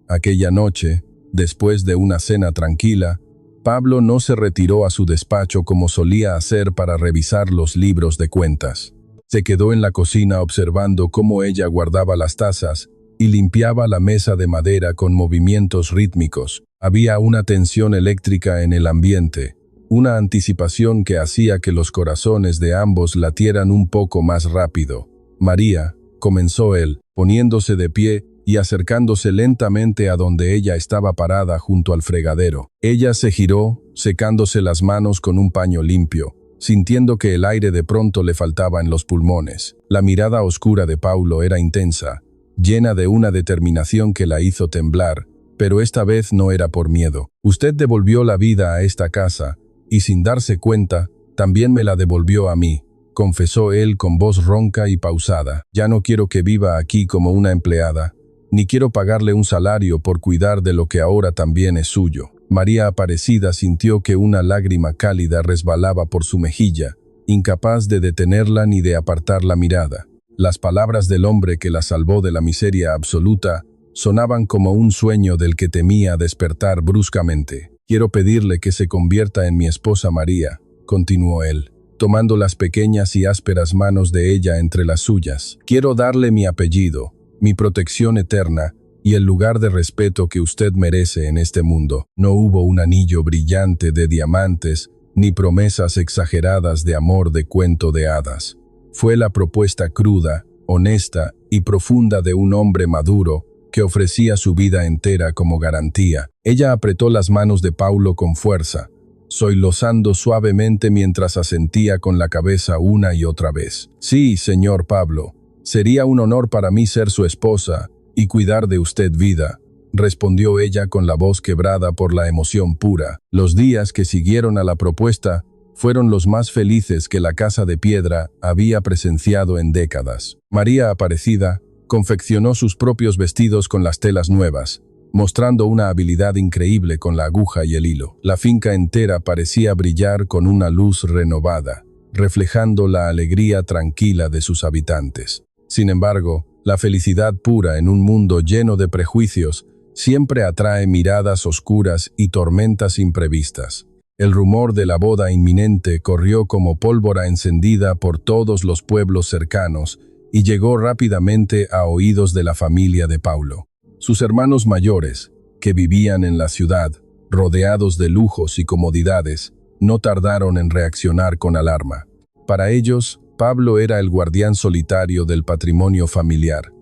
Aquella noche, después de una cena tranquila, Pablo no se retiró a su despacho como solía hacer para revisar los libros de cuentas. Se quedó en la cocina observando cómo ella guardaba las tazas y limpiaba la mesa de madera con movimientos rítmicos. Había una tensión eléctrica en el ambiente, una anticipación que hacía que los corazones de ambos latieran un poco más rápido. «María», comenzó él, poniéndose de pie y acercándose lentamente a donde ella estaba parada junto al fregadero. Ella se giró, secándose las manos con un paño limpio, sintiendo que el aire de pronto le faltaba en los pulmones. La mirada oscura de Paulo era intensa, llena de una determinación que la hizo temblar, pero esta vez no era por miedo. «Usted devolvió la vida a esta casa, y sin darse cuenta, también me la devolvió a mí», confesó él con voz ronca y pausada. «Ya no quiero que viva aquí como una empleada, ni quiero pagarle un salario por cuidar de lo que ahora también es suyo». María Aparecida sintió que una lágrima cálida resbalaba por su mejilla, incapaz de detenerla ni de apartar la mirada. Las palabras del hombre que la salvó de la miseria absoluta sonaban como un sueño del que temía despertar bruscamente. «Quiero pedirle que se convierta en mi esposa María», continuó él, tomando las pequeñas y ásperas manos de ella entre las suyas. «Quiero darle mi apellido, mi protección eterna y el lugar de respeto que usted merece en este mundo». No hubo un anillo brillante de diamantes, ni promesas exageradas de amor de cuento de hadas. Fue la propuesta cruda, honesta y profunda de un hombre maduro que ofrecía su vida entera como garantía. Ella apretó las manos de Paulo con fuerza, sollozando suavemente mientras asentía con la cabeza una y otra vez. «Sí, señor Pablo, sería un honor para mí ser su esposa y cuidar de usted vida», respondió ella con la voz quebrada por la emoción pura. Los días que siguieron a la propuesta fueron los más felices que la Casa de Piedra había presenciado en décadas. María Aparecida confeccionó sus propios vestidos con las telas nuevas, mostrando una habilidad increíble con la aguja y el hilo. La finca entera parecía brillar con una luz renovada, reflejando la alegría tranquila de sus habitantes. Sin embargo, la felicidad pura en un mundo lleno de prejuicios siempre atrae miradas oscuras y tormentas imprevistas. El rumor de la boda inminente corrió como pólvora encendida por todos los pueblos cercanos y llegó rápidamente a oídos de la familia de Paulo. Sus hermanos mayores, que vivían en la ciudad, rodeados de lujos y comodidades, no tardaron en reaccionar con alarma. Para ellos, Pablo era el guardián solitario del patrimonio familiar,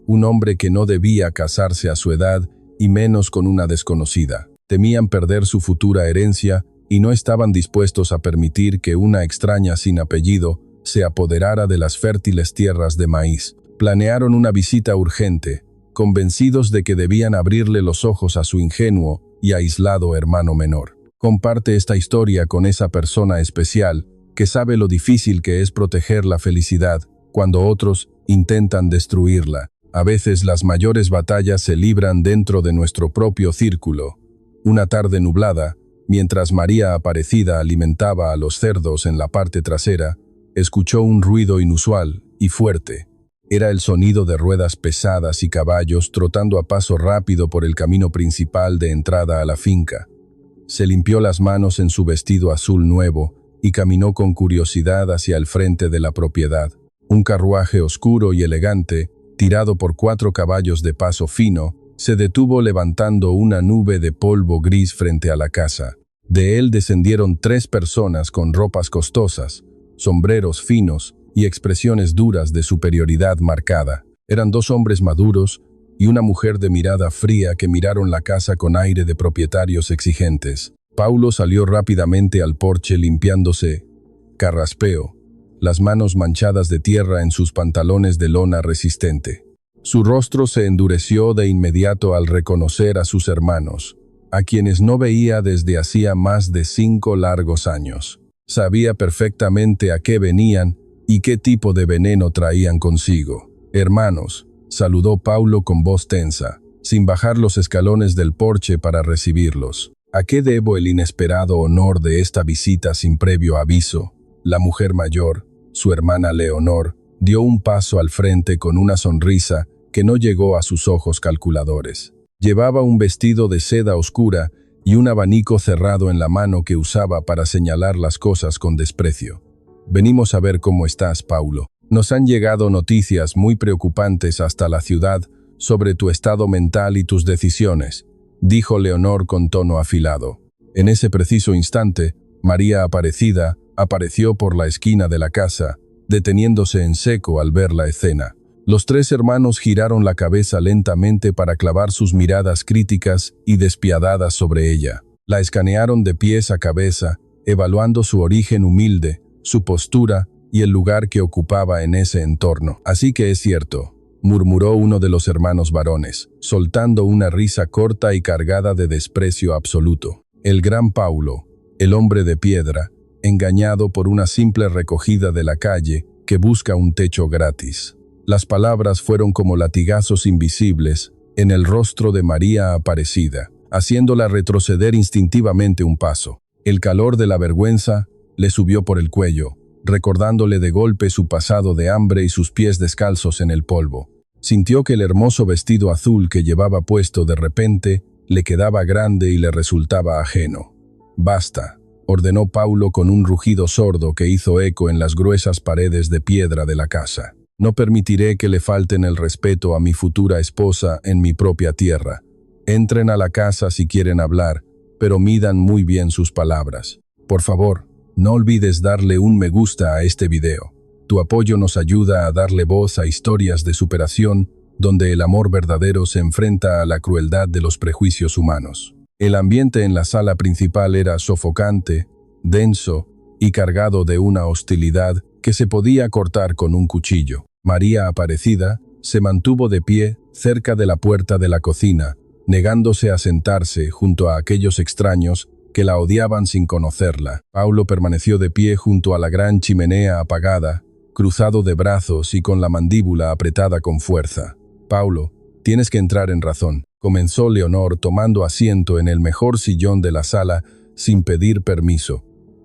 un hombre que no debía casarse a su edad y menos con una desconocida. Temían perder su futura herencia y no estaban dispuestos a permitir que una extraña sin apellido se apoderara de las fértiles tierras de maíz. Planearon una visita urgente, convencidos de que debían abrirle los ojos a su ingenuo y aislado hermano menor. Comparte esta historia con esa persona especial que sabe lo difícil que es proteger la felicidad cuando otros intentan destruirla. A veces las mayores batallas se libran dentro de nuestro propio círculo. Una tarde nublada, mientras María Aparecida alimentaba a los cerdos en la parte trasera, escuchó un ruido inusual y fuerte. Era el sonido de ruedas pesadas y caballos trotando a paso rápido por el camino principal de entrada a la finca. Se limpió las manos en su vestido azul nuevo y caminó con curiosidad hacia el frente de la propiedad. Un carruaje oscuro y elegante, tirado por 4 caballos de paso fino, Se detuvo levantando una nube de polvo gris frente a la casa. De él descendieron 3 personas con ropas costosas, sombreros finos y expresiones duras de superioridad marcada. Eran 2 hombres maduros y una mujer de mirada fría que miraron la casa con aire de propietarios exigentes. Paulo salió rápidamente al porche limpiándose, carraspeo, las manos manchadas de tierra en sus pantalones de lona resistente. Su rostro se endureció de inmediato al reconocer a sus hermanos, a quienes no veía desde hacía más de 5 largos años. Sabía perfectamente a qué venían y qué tipo de veneno traían consigo. «Hermanos», saludó Paulo con voz tensa, sin bajar los escalones del porche para recibirlos. «¿A qué debo el inesperado honor de esta visita sin previo aviso?» La mujer mayor, su hermana Leonor, dio un paso al frente con una sonrisa que no llegó a sus ojos calculadores. Llevaba un vestido de seda oscura y un abanico cerrado en la mano que usaba para señalar las cosas con desprecio. «Venimos a ver cómo estás, Paulo. Nos han llegado noticias muy preocupantes hasta la ciudad sobre tu estado mental y tus decisiones», dijo Leonor con tono afilado. En ese preciso instante, María Aparecida apareció por la esquina de la casa, deteniéndose en seco al ver la escena. Los 3 hermanos giraron la cabeza lentamente para clavar sus miradas críticas y despiadadas sobre ella. La escanearon de pies a cabeza, evaluando su origen humilde, su postura y el lugar que ocupaba en ese entorno. «Así que es cierto», murmuró uno de los hermanos varones, soltando una risa corta y cargada de desprecio absoluto. El gran Paulo, el hombre de piedra, engañado por una simple recogida de la calle que busca un techo gratis. Las palabras fueron como latigazos invisibles en el rostro de María Aparecida, haciéndola retroceder instintivamente un paso. El calor de la vergüenza le subió por el cuello, recordándole de golpe su pasado de hambre y sus pies descalzos en el polvo. Sintió que el hermoso vestido azul que llevaba puesto de repente le quedaba grande y le resultaba ajeno. «Basta», ordenó Paulo con un rugido sordo que hizo eco en las gruesas paredes de piedra de la casa. «No permitiré que le falten el respeto a mi futura esposa en mi propia tierra. Entren a la casa si quieren hablar, pero midan muy bien sus palabras. Por favor, no olvides darle un me gusta a este video. Tu apoyo nos ayuda a darle voz a historias de superación donde el amor verdadero se enfrenta a la crueldad de los prejuicios humanos». El ambiente en la sala principal era sofocante, denso y cargado de una hostilidad que se podía cortar con un cuchillo. María Aparecida se mantuvo de pie cerca de la puerta de la cocina, negándose a sentarse junto a aquellos extraños que la odiaban sin conocerla. Paulo permaneció de pie junto a la gran chimenea apagada, cruzado de brazos y con la mandíbula apretada con fuerza. «Paulo, tienes que entrar en razón», comenzó Leonor tomando asiento en el mejor sillón de la sala sin pedir permiso.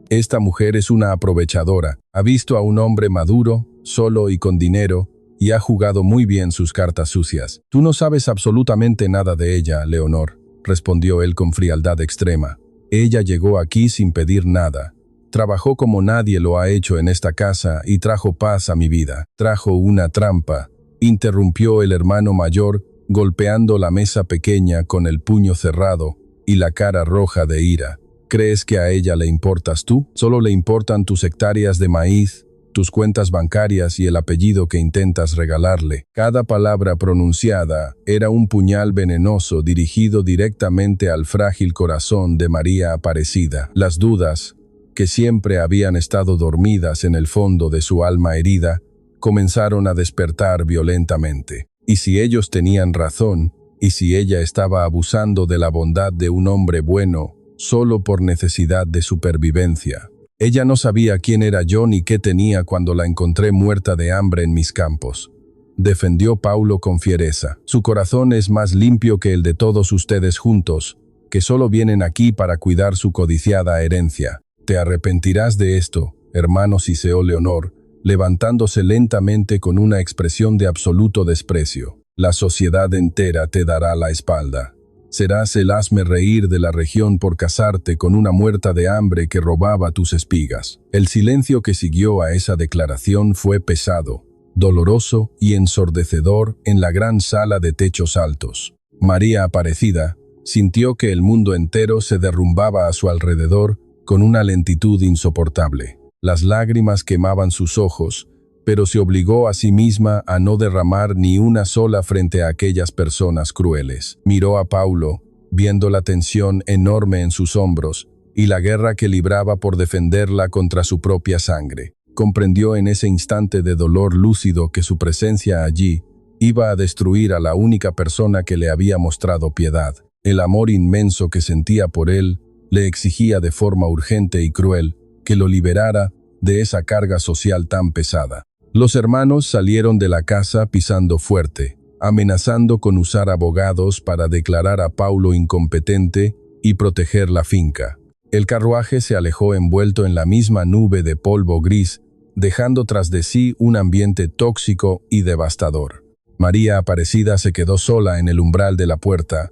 «Esta mujer es una aprovechadora. Ha visto a un hombre maduro, solo y con dinero, y ha jugado muy bien sus cartas sucias». «Tú no sabes absolutamente nada de ella, Leonor», respondió él con frialdad extrema. «Ella llegó aquí sin pedir nada. Trabajó como nadie lo ha hecho en esta casa y trajo paz a mi vida. Trajo una trampa», interrumpió el hermano mayor, golpeando la mesa pequeña con el puño cerrado y la cara roja de ira. «¿Crees que a ella le importas tú? Solo le importan tus hectáreas de maíz, tus cuentas bancarias y el apellido que intentas regalarle». Cada palabra pronunciada era un puñal venenoso dirigido directamente al frágil corazón de María Aparecida. Las dudas, que siempre habían estado dormidas en el fondo de su alma herida, comenzaron a despertar violentamente. ¿Y si ellos tenían razón? ¿Y si ella estaba abusando de la bondad de un hombre bueno solo por necesidad de supervivencia? Ella no sabía quién era yo ni qué tenía cuando la encontré muerta de hambre en mis campos, defendió Paulo con fiereza. Su corazón es más limpio que el de todos ustedes juntos, que solo vienen aquí para cuidar su codiciada herencia. Te arrepentirás de esto, hermano, siseó Leonor, levantándose lentamente con una expresión de absoluto desprecio. La sociedad entera te dará la espalda. Serás el hazmerreír de la región por casarte con una muerta de hambre que robaba tus espigas. El silencio que siguió a esa declaración fue pesado, doloroso y ensordecedor en la gran sala de techos altos. María Aparecida sintió que el mundo entero se derrumbaba a su alrededor con una lentitud insoportable. Las lágrimas quemaban sus ojos, pero se obligó a sí misma a no derramar ni una sola frente a aquellas personas crueles. Miró a Paulo, viendo la tensión enorme en sus hombros y la guerra que libraba por defenderla contra su propia sangre. Comprendió en ese instante de dolor lúcido que su presencia allí iba a destruir a la única persona que le había mostrado piedad. El amor inmenso que sentía por él le exigía de forma urgente y cruel que lo liberara de esa carga social tan pesada. Los hermanos salieron de la casa pisando fuerte, amenazando con usar abogados para declarar a Paulo incompetente y proteger la finca. El carruaje se alejó envuelto en la misma nube de polvo gris, dejando tras de sí un ambiente tóxico y devastador. María Aparecida se quedó sola en el umbral de la puerta,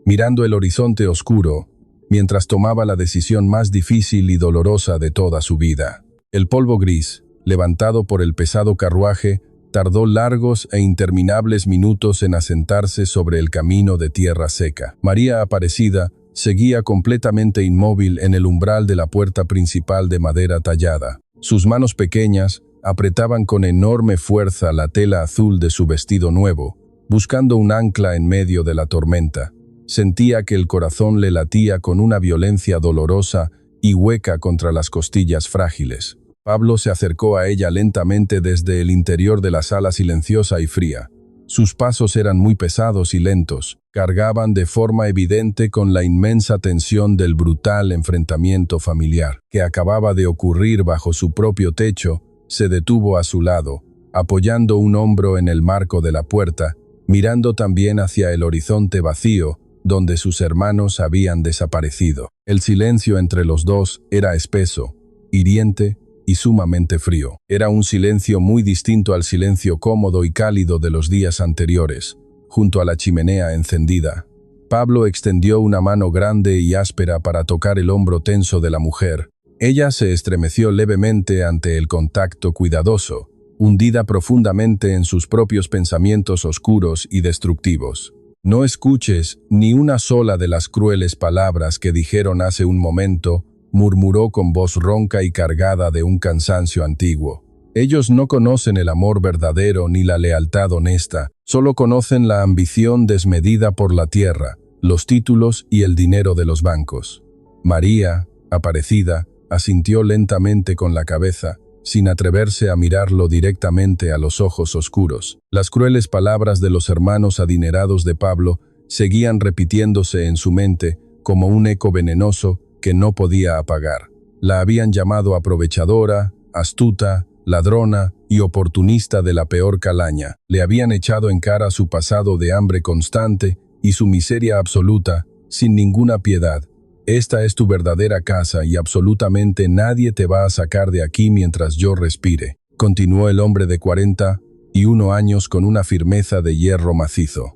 mirando el horizonte oscuro, mientras tomaba la decisión más difícil y dolorosa de toda su vida. El polvo gris, levantado por el pesado carruaje, tardó largos e interminables minutos en asentarse sobre el camino de tierra seca. María Aparecida seguía completamente inmóvil en el umbral de la puerta principal de madera tallada. Sus manos pequeñas apretaban con enorme fuerza la tela azul de su vestido nuevo, buscando un ancla en medio de la tormenta. Sentía que el corazón le latía con una violencia dolorosa y hueca contra las costillas frágiles. Pablo se acercó a ella lentamente desde el interior de la sala silenciosa y fría. Sus pasos eran muy pesados y lentos, cargaban de forma evidente con la inmensa tensión del brutal enfrentamiento familiar que acababa de ocurrir bajo su propio techo. Se detuvo a su lado, apoyando un hombro en el marco de la puerta, mirando también hacia el horizonte vacío, donde sus hermanos habían desaparecido. El silencio entre los dos era espeso, hiriente y sumamente frío. Era un silencio muy distinto al silencio cómodo y cálido de los días anteriores, junto a la chimenea encendida. Pablo extendió una mano grande y áspera para tocar el hombro tenso de la mujer. Ella se estremeció levemente ante el contacto cuidadoso, hundida profundamente en sus propios pensamientos oscuros y destructivos. No escuches ni una sola de las crueles palabras que dijeron hace un momento, murmuró con voz ronca y cargada de un cansancio antiguo. Ellos no conocen el amor verdadero ni la lealtad honesta, solo conocen la ambición desmedida por la tierra, los títulos y el dinero de los bancos. María, Aparecida, asintió lentamente con la cabeza, sin atreverse a mirarlo directamente a los ojos oscuros. Las crueles palabras de los hermanos adinerados de Pablo seguían repitiéndose en su mente como un eco venenoso que no podía apagar. La habían llamado aprovechadora, astuta, ladrona y oportunista de la peor calaña. Le habían echado en cara su pasado de hambre constante y su miseria absoluta, sin ninguna piedad. Esta es tu verdadera casa y absolutamente nadie te va a sacar de aquí mientras yo respire, continuó el hombre de 41 años con una firmeza de hierro macizo.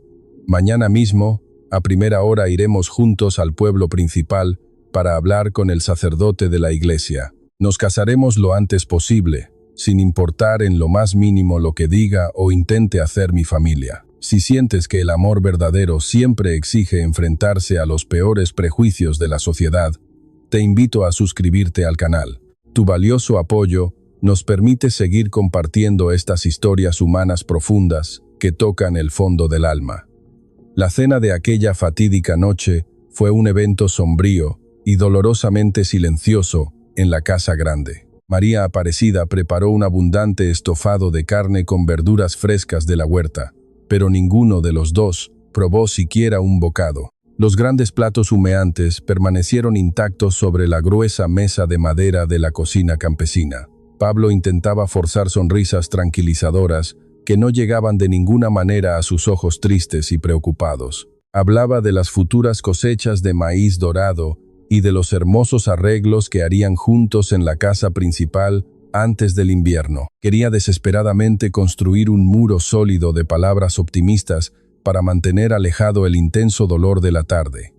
Mañana mismo, a primera hora iremos juntos al pueblo principal para hablar con el sacerdote de la iglesia. Nos casaremos lo antes posible, sin importar en lo más mínimo lo que diga o intente hacer mi familia. Si sientes que el amor verdadero siempre exige enfrentarse a los peores prejuicios de la sociedad, te invito a suscribirte al canal. Tu valioso apoyo nos permite seguir compartiendo estas historias humanas profundas que tocan el fondo del alma. La cena de aquella fatídica noche fue un evento sombrío y dolorosamente silencioso en la casa grande. María Aparecida preparó un abundante estofado de carne con verduras frescas de la huerta, pero ninguno de los dos probó siquiera un bocado. Los grandes platos humeantes permanecieron intactos sobre la gruesa mesa de madera de la cocina campesina. Pablo intentaba forzar sonrisas tranquilizadoras que no llegaban de ninguna manera a sus ojos tristes y preocupados. Hablaba de las futuras cosechas de maíz dorado y de los hermosos arreglos que harían juntos en la casa principal antes del invierno. Quería desesperadamente construir un muro sólido de palabras optimistas para mantener alejado el intenso dolor de la tarde.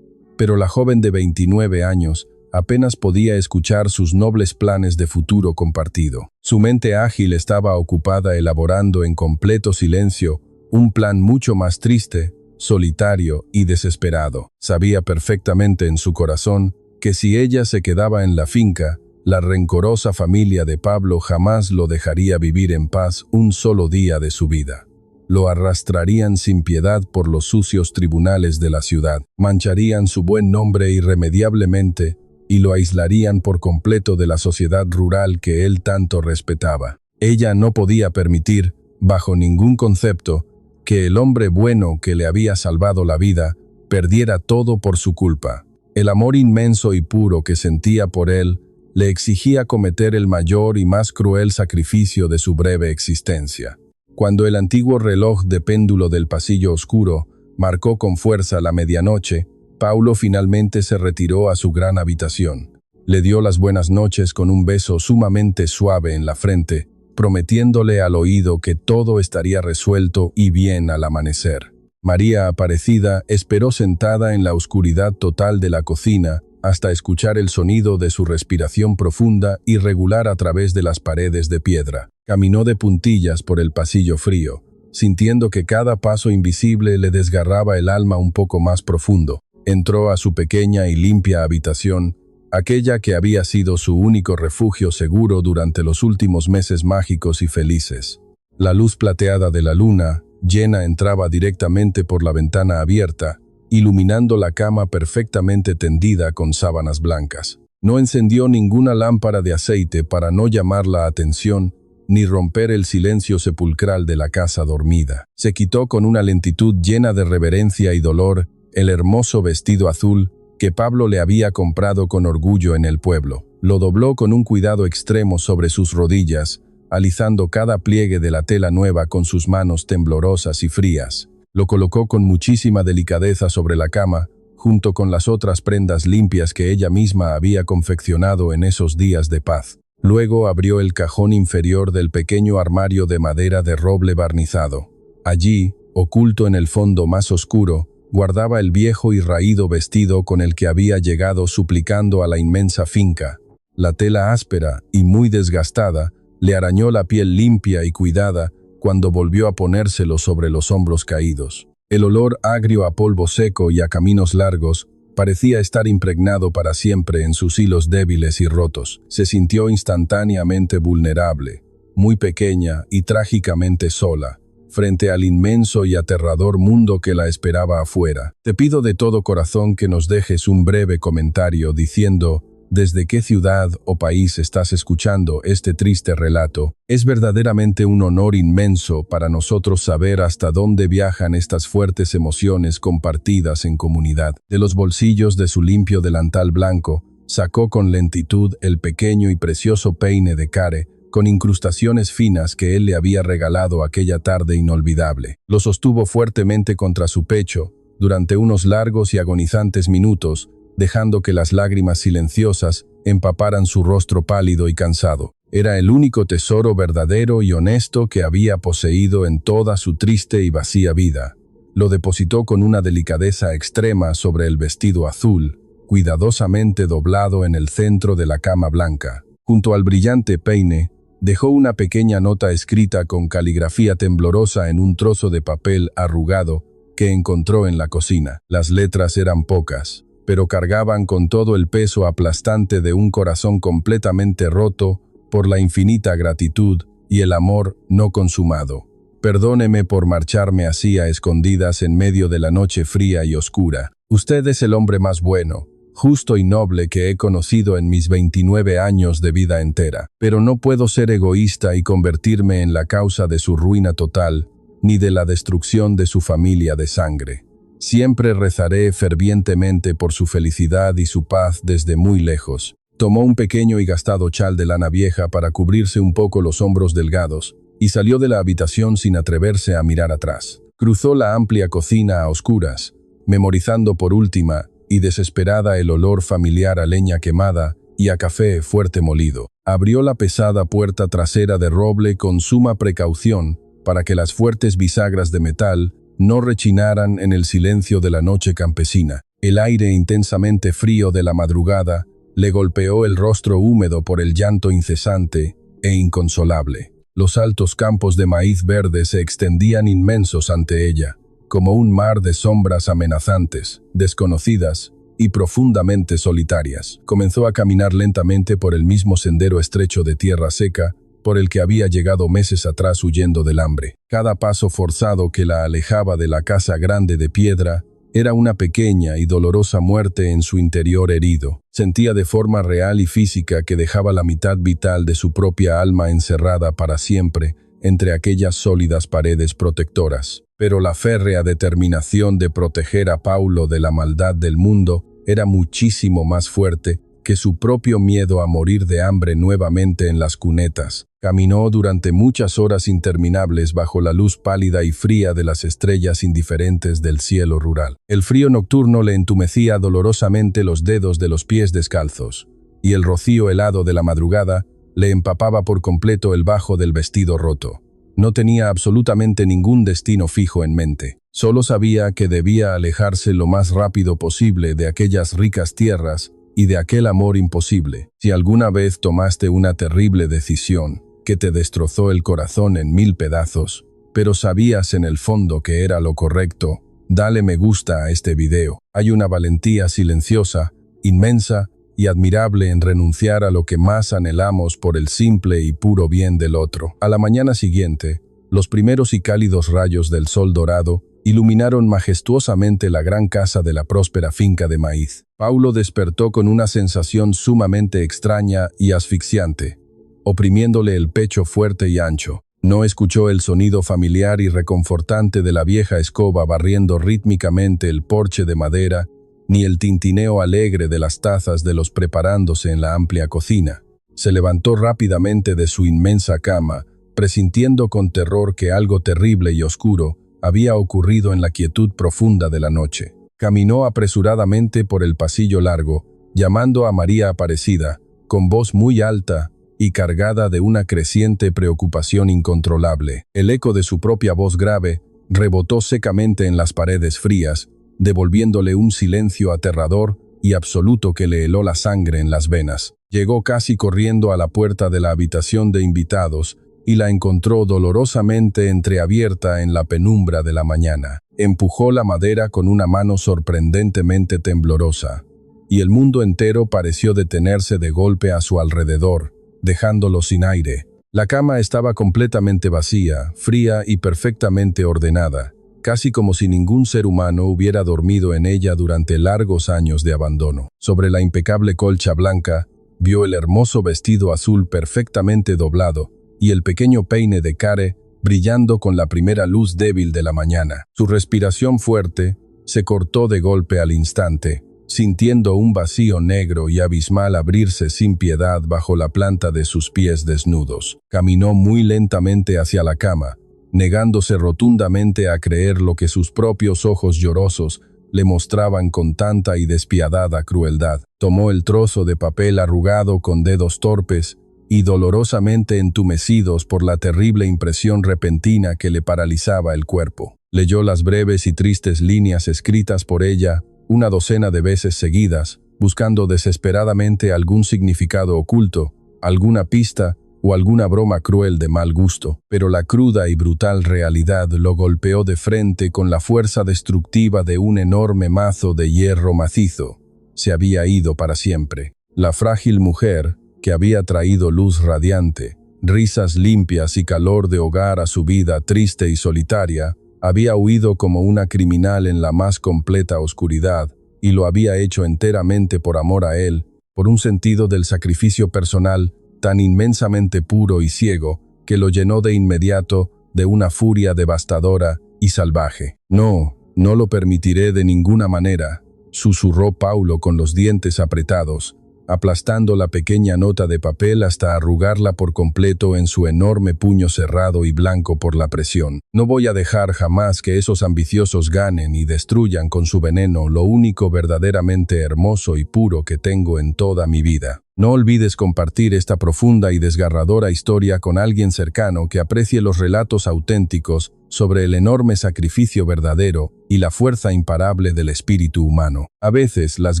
Pero la joven de 29 años apenas podía escuchar sus nobles planes de futuro compartido. Su mente ágil estaba ocupada elaborando en completo silencio un plan mucho más triste solitario y desesperado. Sabía perfectamente en su corazón que si ella se quedaba en la finca, la rencorosa familia de Pablo jamás lo dejaría vivir en paz un solo día de su vida. Lo arrastrarían sin piedad por los sucios tribunales de la ciudad, mancharían su buen nombre irremediablemente y lo aislarían por completo de la sociedad rural que él tanto respetaba. Ella no podía permitir, bajo ningún concepto, que el hombre bueno que le había salvado la vida perdiera todo por su culpa. El amor inmenso y puro que sentía por él le exigía cometer el mayor y más cruel sacrificio de su breve existencia. Cuando el antiguo reloj de péndulo del pasillo oscuro marcó con fuerza la medianoche, Paulo finalmente se retiró a su gran habitación. Le dio las buenas noches con un beso sumamente suave en la frente, prometiéndole al oído que todo estaría resuelto y bien al amanecer. María Aparecida esperó sentada en la oscuridad total de la cocina hasta escuchar el sonido de su respiración profunda y regular a través de las paredes de piedra. Caminó de puntillas por el pasillo frío, sintiendo que cada paso invisible le desgarraba el alma un poco más profundo. Entró a su pequeña y limpia habitación, aquella que había sido su único refugio seguro durante los últimos meses mágicos y felices. La luz plateada de la luna llena entraba directamente por la ventana abierta, iluminando la cama perfectamente tendida con sábanas blancas. No encendió ninguna lámpara de aceite para no llamar la atención ni romper el silencio sepulcral de la casa dormida. Se quitó con una lentitud llena de reverencia y dolor el hermoso vestido azul que Pablo le había comprado con orgullo en el pueblo. Lo dobló con un cuidado extremo sobre sus rodillas, alisando cada pliegue de la tela nueva con sus manos temblorosas y frías. Lo colocó con muchísima delicadeza sobre la cama, junto con las otras prendas limpias que ella misma había confeccionado en esos días de paz. Luego abrió el cajón inferior del pequeño armario de madera de roble barnizado. Allí, oculto en el fondo más oscuro, guardaba el viejo y raído vestido con el que había llegado suplicando a la inmensa finca. La tela áspera y muy desgastada le arañó la piel limpia y cuidada cuando volvió a ponérselo sobre los hombros caídos. El olor agrio a polvo seco y a caminos largos parecía estar impregnado para siempre en sus hilos débiles y rotos. Se sintió instantáneamente vulnerable, muy pequeña y trágicamente sola, frente al inmenso y aterrador mundo que la esperaba afuera. Te pido de todo corazón que nos dejes un breve comentario diciendo desde qué ciudad o país estás escuchando este triste relato. Es verdaderamente un honor inmenso para nosotros saber hasta dónde viajan estas fuertes emociones compartidas en comunidad. De los bolsillos de su limpio delantal blanco, sacó con lentitud el pequeño y precioso peine de care, con incrustaciones finas que él le había regalado aquella tarde inolvidable. Lo sostuvo fuertemente contra su pecho, durante unos largos y agonizantes minutos, dejando que las lágrimas silenciosas empaparan su rostro pálido y cansado. Era el único tesoro verdadero y honesto que había poseído en toda su triste y vacía vida. Lo depositó con una delicadeza extrema sobre el vestido azul, cuidadosamente doblado en el centro de la cama blanca. Junto al brillante peine, dejó una pequeña nota escrita con caligrafía temblorosa en un trozo de papel arrugado que encontró en la cocina. Las letras eran pocas, pero cargaban con todo el peso aplastante de un corazón completamente roto por la infinita gratitud y el amor no consumado. Perdóneme por marcharme así a escondidas en medio de la noche fría y oscura. Usted es el hombre más bueno, justo y noble que he conocido en mis 29 años de vida entera. Pero no puedo ser egoísta y convertirme en la causa de su ruina total, ni de la destrucción de su familia de sangre. Siempre rezaré fervientemente por su felicidad y su paz desde muy lejos. Tomó un pequeño y gastado chal de lana vieja para cubrirse un poco los hombros delgados y salió de la habitación sin atreverse a mirar atrás. Cruzó la amplia cocina a oscuras, memorizando por última y desesperada el olor familiar a leña quemada y a café fuerte molido. Abrió la pesada puerta trasera de roble con suma precaución para que las fuertes bisagras de metal no rechinaran en el silencio de la noche campesina. El aire intensamente frío de la madrugada le golpeó el rostro húmedo por el llanto incesante e inconsolable. Los altos campos de maíz verde se extendían inmensos ante ella, como un mar de sombras amenazantes, desconocidas y profundamente solitarias. Comenzó a caminar lentamente por el mismo sendero estrecho de tierra seca por el que había llegado meses atrás huyendo del hambre. Cada paso forzado que la alejaba de la casa grande de piedra era una pequeña y dolorosa muerte en su interior herido. Sentía de forma real y física que dejaba la mitad vital de su propia alma encerrada para siempre entre aquellas sólidas paredes protectoras. Pero la férrea determinación de proteger a Paulo de la maldad del mundo era muchísimo más fuerte que su propio miedo a morir de hambre nuevamente en las cunetas. Caminó durante muchas horas interminables bajo la luz pálida y fría de las estrellas indiferentes del cielo rural. El frío nocturno le entumecía dolorosamente los dedos de los pies descalzos, y el rocío helado de la madrugada le empapaba por completo el bajo del vestido roto. No tenía absolutamente ningún destino fijo en mente. Solo sabía que debía alejarse lo más rápido posible de aquellas ricas tierras y de aquel amor imposible. Si alguna vez tomaste una terrible decisión que te destrozó el corazón en 1000 pedazos, pero sabías en el fondo que era lo correcto, dale me gusta a este video. Hay una valentía silenciosa, inmensa y admirable en renunciar a lo que más anhelamos por el simple y puro bien del otro. A la mañana siguiente, los primeros y cálidos rayos del sol dorado iluminaron majestuosamente la gran casa de la próspera finca de maíz. Paulo despertó con una sensación sumamente extraña y asfixiante, oprimiéndole el pecho fuerte y ancho. No escuchó el sonido familiar y reconfortante de la vieja escoba barriendo rítmicamente el porche de madera, ni el tintineo alegre de las tazas de los preparándose en la amplia cocina. Se levantó rápidamente de su inmensa cama, presintiendo con terror que algo terrible y oscuro había ocurrido en la quietud profunda de la noche. Caminó apresuradamente por el pasillo largo, llamando a María Aparecida, con voz muy alta y cargada de una creciente preocupación incontrolable. El eco de su propia voz grave rebotó secamente en las paredes frías, devolviéndole un silencio aterrador y absoluto que le heló la sangre en las venas. Llegó casi corriendo a la puerta de la habitación de invitados y la encontró dolorosamente entreabierta en la penumbra de la mañana. Empujó la madera con una mano sorprendentemente temblorosa, y el mundo entero pareció detenerse de golpe a su alrededor, dejándolo sin aire. La cama estaba completamente vacía, fría y perfectamente ordenada, casi como si ningún ser humano hubiera dormido en ella durante largos años de abandono. Sobre la impecable colcha blanca, vio el hermoso vestido azul perfectamente doblado, y el pequeño peine de Care brillando con la primera luz débil de la mañana. Su respiración fuerte se cortó de golpe al instante, sintiendo un vacío negro y abismal abrirse sin piedad bajo la planta de sus pies desnudos. Caminó muy lentamente hacia la cama, negándose rotundamente a creer lo que sus propios ojos llorosos le mostraban con tanta y despiadada crueldad. Tomó el trozo de papel arrugado con dedos torpes y dolorosamente entumecidos por la terrible impresión repentina que le paralizaba el cuerpo. Leyó las breves y tristes líneas escritas por ella una docena de veces seguidas, buscando desesperadamente algún significado oculto, alguna pista o alguna broma cruel de mal gusto. Pero la cruda y brutal realidad lo golpeó de frente con la fuerza destructiva de un enorme mazo de hierro macizo. Se había ido para siempre. La frágil mujer, que había traído luz radiante, risas limpias y calor de hogar a su vida triste y solitaria, había huido como una criminal en la más completa oscuridad, y lo había hecho enteramente por amor a él, por un sentido del sacrificio personal tan inmensamente puro y ciego que lo llenó de inmediato de una furia devastadora y salvaje. No lo permitiré de ninguna manera, susurró Paulo con los dientes apretados, aplastando la pequeña nota de papel hasta arrugarla por completo en su enorme puño cerrado y blanco por la presión. No voy a dejar jamás que esos ambiciosos ganen y destruyan con su veneno lo único verdaderamente hermoso y puro que tengo en toda mi vida. No olvides compartir esta profunda y desgarradora historia con alguien cercano que aprecie los relatos auténticos sobre el enorme sacrificio verdadero y la fuerza imparable del espíritu humano. A veces, las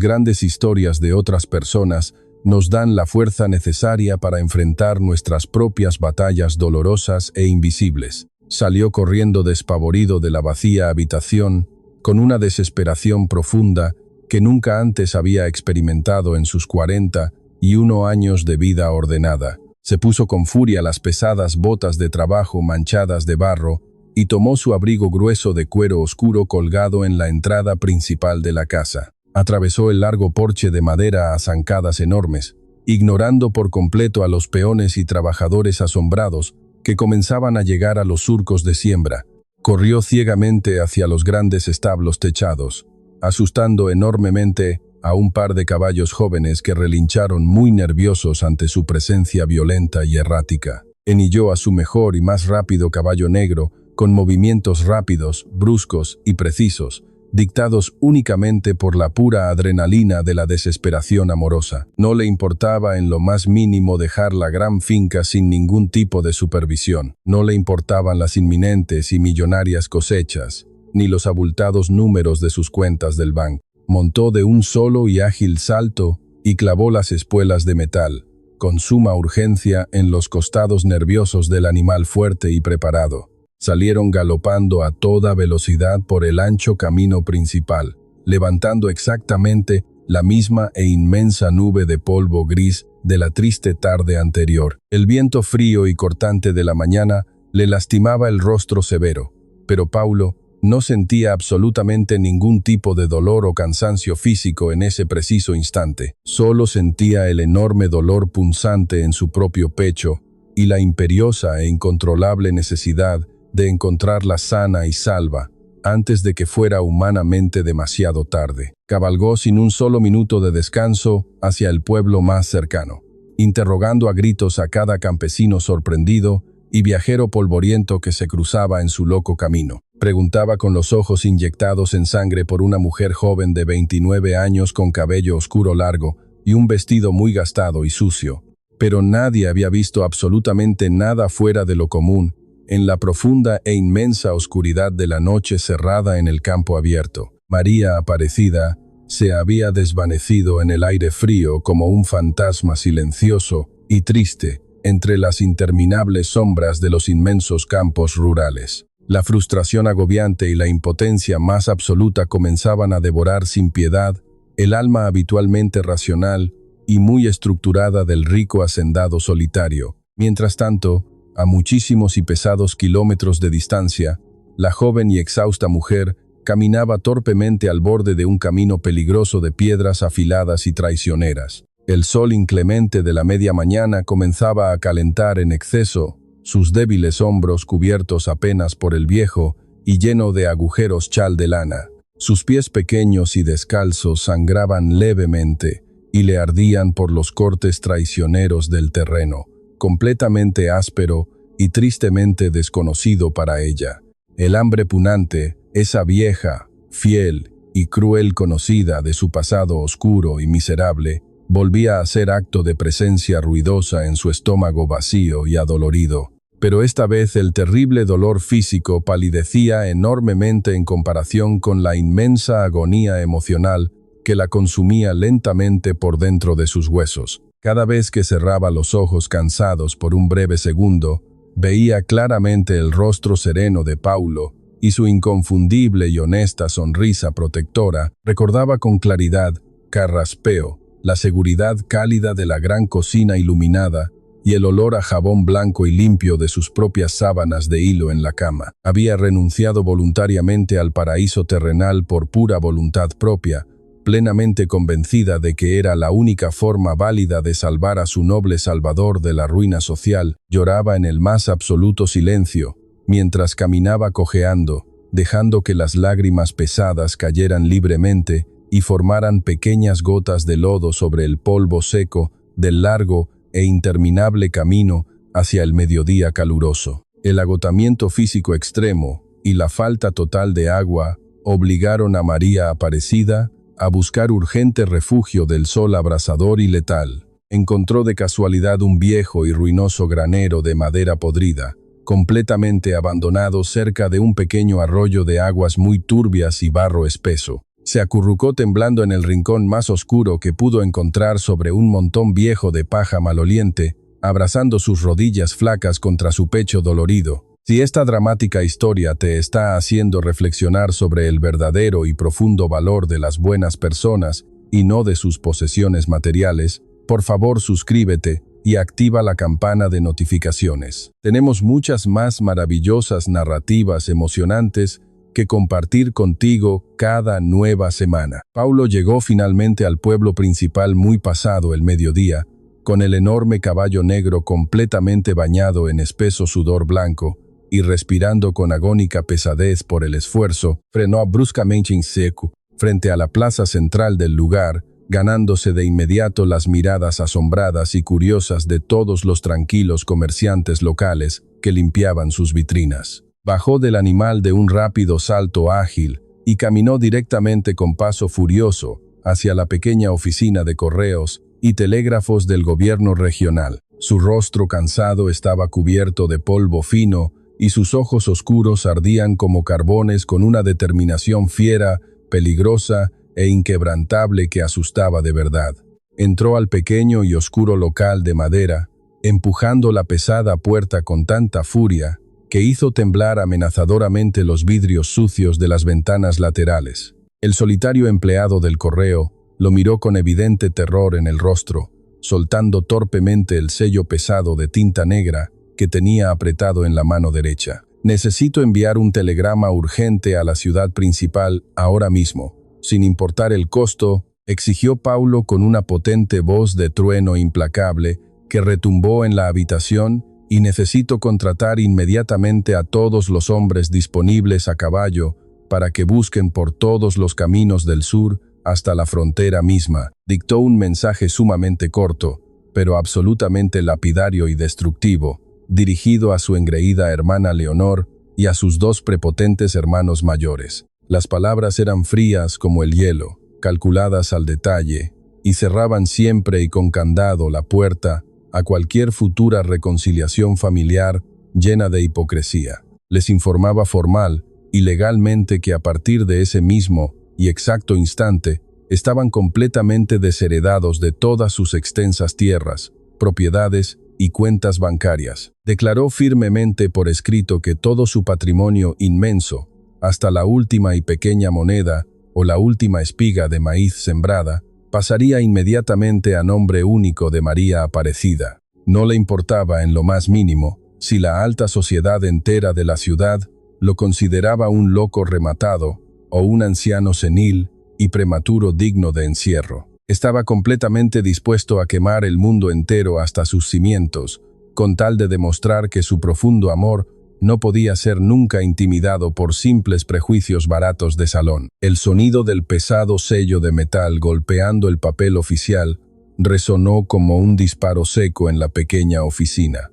grandes historias de otras personas nos dan la fuerza necesaria para enfrentar nuestras propias batallas dolorosas e invisibles. Salió corriendo despavorido de la vacía habitación, con una desesperación profunda que nunca antes había experimentado en sus 41 años de vida ordenada. Se puso con furia las pesadas botas de trabajo manchadas de barro y tomó su abrigo grueso de cuero oscuro colgado en la entrada principal de la casa. Atravesó el largo porche de madera a zancadas enormes, ignorando por completo a los peones y trabajadores asombrados que comenzaban a llegar a los surcos de siembra. Corrió ciegamente hacia los grandes establos techados, asustando enormemente a un par de caballos jóvenes que relincharon muy nerviosos ante su presencia violenta y errática. Enilló a su mejor y más rápido caballo negro, con movimientos rápidos, bruscos y precisos, dictados únicamente por la pura adrenalina de la desesperación amorosa. No le importaba en lo más mínimo dejar la gran finca sin ningún tipo de supervisión. No le importaban las inminentes y millonarias cosechas, ni los abultados números de sus cuentas del banco. Montó de un solo y ágil salto y clavó las espuelas de metal, con suma urgencia, en los costados nerviosos del animal fuerte y preparado. Salieron galopando a toda velocidad por el ancho camino principal, levantando exactamente la misma e inmensa nube de polvo gris de la triste tarde anterior. El viento frío y cortante de la mañana le lastimaba el rostro severo, pero Paulo no sentía absolutamente ningún tipo de dolor o cansancio físico en ese preciso instante. Solo sentía el enorme dolor punzante en su propio pecho y la imperiosa e incontrolable necesidad de encontrarla sana y salva, antes de que fuera humanamente demasiado tarde. Cabalgó sin un solo minuto de descanso hacia el pueblo más cercano, interrogando a gritos a cada campesino sorprendido y viajero polvoriento que se cruzaba en su loco camino. Preguntaba con los ojos inyectados en sangre por una mujer joven de 29 años con cabello oscuro largo y un vestido muy gastado y sucio. Pero nadie había visto absolutamente nada fuera de lo común en la profunda e inmensa oscuridad de la noche cerrada en el campo abierto. María Aparecida se había desvanecido en el aire frío como un fantasma silencioso y triste entre las interminables sombras de los inmensos campos rurales. La frustración agobiante y la impotencia más absoluta comenzaban a devorar sin piedad el alma habitualmente racional y muy estructurada del rico hacendado solitario. Mientras tanto, a muchísimos y pesados kilómetros de distancia, la joven y exhausta mujer caminaba torpemente al borde de un camino peligroso de piedras afiladas y traicioneras. El sol inclemente de la media mañana comenzaba a calentar en exceso sus débiles hombros cubiertos apenas por el viejo y lleno de agujeros chal de lana. Sus pies pequeños y descalzos sangraban levemente y le ardían por los cortes traicioneros del terreno, completamente áspero y tristemente desconocido para ella. El hambre punante, esa vieja, fiel y cruel conocida de su pasado oscuro y miserable, volvía a hacer acto de presencia ruidosa en su estómago vacío y adolorido. Pero esta vez el terrible dolor físico palidecía enormemente en comparación con la inmensa agonía emocional que la consumía lentamente por dentro de sus huesos. Cada vez que cerraba los ojos cansados por un breve segundo, veía claramente el rostro sereno de Paulo y su inconfundible y honesta sonrisa protectora. Recordaba con claridad, carraspeo, la seguridad cálida de la gran cocina iluminada y el olor a jabón blanco y limpio de sus propias sábanas de hilo en la cama. Había renunciado voluntariamente al paraíso terrenal por pura voluntad propia, plenamente convencida de que era la única forma válida de salvar a su noble salvador de la ruina social. Lloraba en el más absoluto silencio, mientras caminaba cojeando, dejando que las lágrimas pesadas cayeran libremente y formaran pequeñas gotas de lodo sobre el polvo seco del largo e interminable camino hacia el mediodía caluroso. El agotamiento físico extremo y la falta total de agua obligaron a María Aparecida a buscar urgente refugio del sol abrasador y letal. Encontró de casualidad un viejo y ruinoso granero de madera podrida, completamente abandonado cerca de un pequeño arroyo de aguas muy turbias y barro espeso. Se acurrucó temblando en el rincón más oscuro que pudo encontrar sobre un montón viejo de paja maloliente, abrazando sus rodillas flacas contra su pecho dolorido. Si esta dramática historia te está haciendo reflexionar sobre el verdadero y profundo valor de las buenas personas y no de sus posesiones materiales, por favor suscríbete y activa la campana de notificaciones. Tenemos muchas más maravillosas narrativas emocionantes que compartir contigo cada nueva semana. Paulo llegó finalmente al pueblo principal muy pasado el mediodía, con el enorme caballo negro completamente bañado en espeso sudor blanco, y respirando con agónica pesadez por el esfuerzo, frenó bruscamente en seco, frente a la plaza central del lugar, ganándose de inmediato las miradas asombradas y curiosas de todos los tranquilos comerciantes locales que limpiaban sus vitrinas. Bajó del animal de un rápido salto ágil y caminó directamente con paso furioso hacia la pequeña oficina de correos y telégrafos del gobierno regional. Su rostro cansado estaba cubierto de polvo fino y sus ojos oscuros ardían como carbones con una determinación fiera, peligrosa e inquebrantable que asustaba de verdad. Entró al pequeño y oscuro local de madera, empujando la pesada puerta con tanta furia que hizo temblar amenazadoramente los vidrios sucios de las ventanas laterales. El solitario empleado del correo lo miró con evidente terror en el rostro, soltando torpemente el sello pesado de tinta negra que tenía apretado en la mano derecha. «Necesito enviar un telegrama urgente a la ciudad principal ahora mismo, sin importar el costo», exigió Paulo con una potente voz de trueno implacable que retumbó en la habitación. «Y necesito contratar inmediatamente a todos los hombres disponibles a caballo para que busquen por todos los caminos del sur hasta la frontera misma». Dictó un mensaje sumamente corto, pero absolutamente lapidario y destructivo, dirigido a su engreída hermana Leonor y a sus dos prepotentes hermanos mayores. Las palabras eran frías como el hielo, calculadas al detalle, y cerraban siempre y con candado la puerta a cualquier futura reconciliación familiar llena de hipocresía. Les informaba formal y legalmente que a partir de ese mismo y exacto instante estaban completamente desheredados de todas sus extensas tierras, propiedades y cuentas bancarias. Declaró firmemente por escrito que todo su patrimonio inmenso, hasta la última y pequeña moneda o la última espiga de maíz sembrada, pasaría inmediatamente a nombre único de María Aparecida. No le importaba en lo más mínimo si la alta sociedad entera de la ciudad lo consideraba un loco rematado o un anciano senil y prematuro digno de encierro. Estaba completamente dispuesto a quemar el mundo entero hasta sus cimientos, con tal de demostrar que su profundo amor no podía ser nunca intimidado por simples prejuicios baratos de salón. El sonido del pesado sello de metal golpeando el papel oficial resonó como un disparo seco en la pequeña oficina.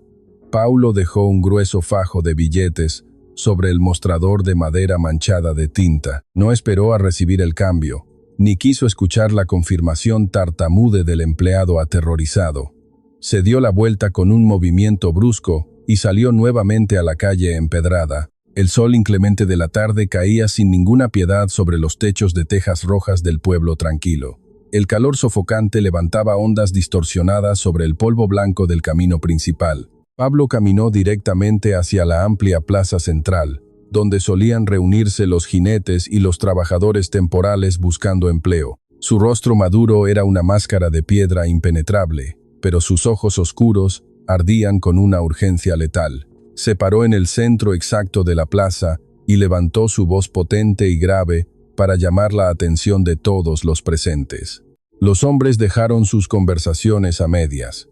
Paulo dejó un grueso fajo de billetes sobre el mostrador de madera manchada de tinta. No esperó a recibir el cambio, ni quiso escuchar la confirmación tartamude del empleado aterrorizado. Se dio la vuelta con un movimiento brusco y salió nuevamente a la calle empedrada. El sol inclemente de la tarde caía sin ninguna piedad sobre los techos de tejas rojas del pueblo tranquilo. El calor sofocante levantaba ondas distorsionadas sobre el polvo blanco del camino principal. Pablo caminó directamente hacia la amplia plaza central, donde solían reunirse los jinetes y los trabajadores temporales buscando empleo. Su rostro maduro era una máscara de piedra impenetrable, pero sus ojos oscuros ardían con una urgencia letal. Se paró en el centro exacto de la plaza y levantó su voz potente y grave para llamar la atención de todos los presentes. Los hombres dejaron sus conversaciones a medias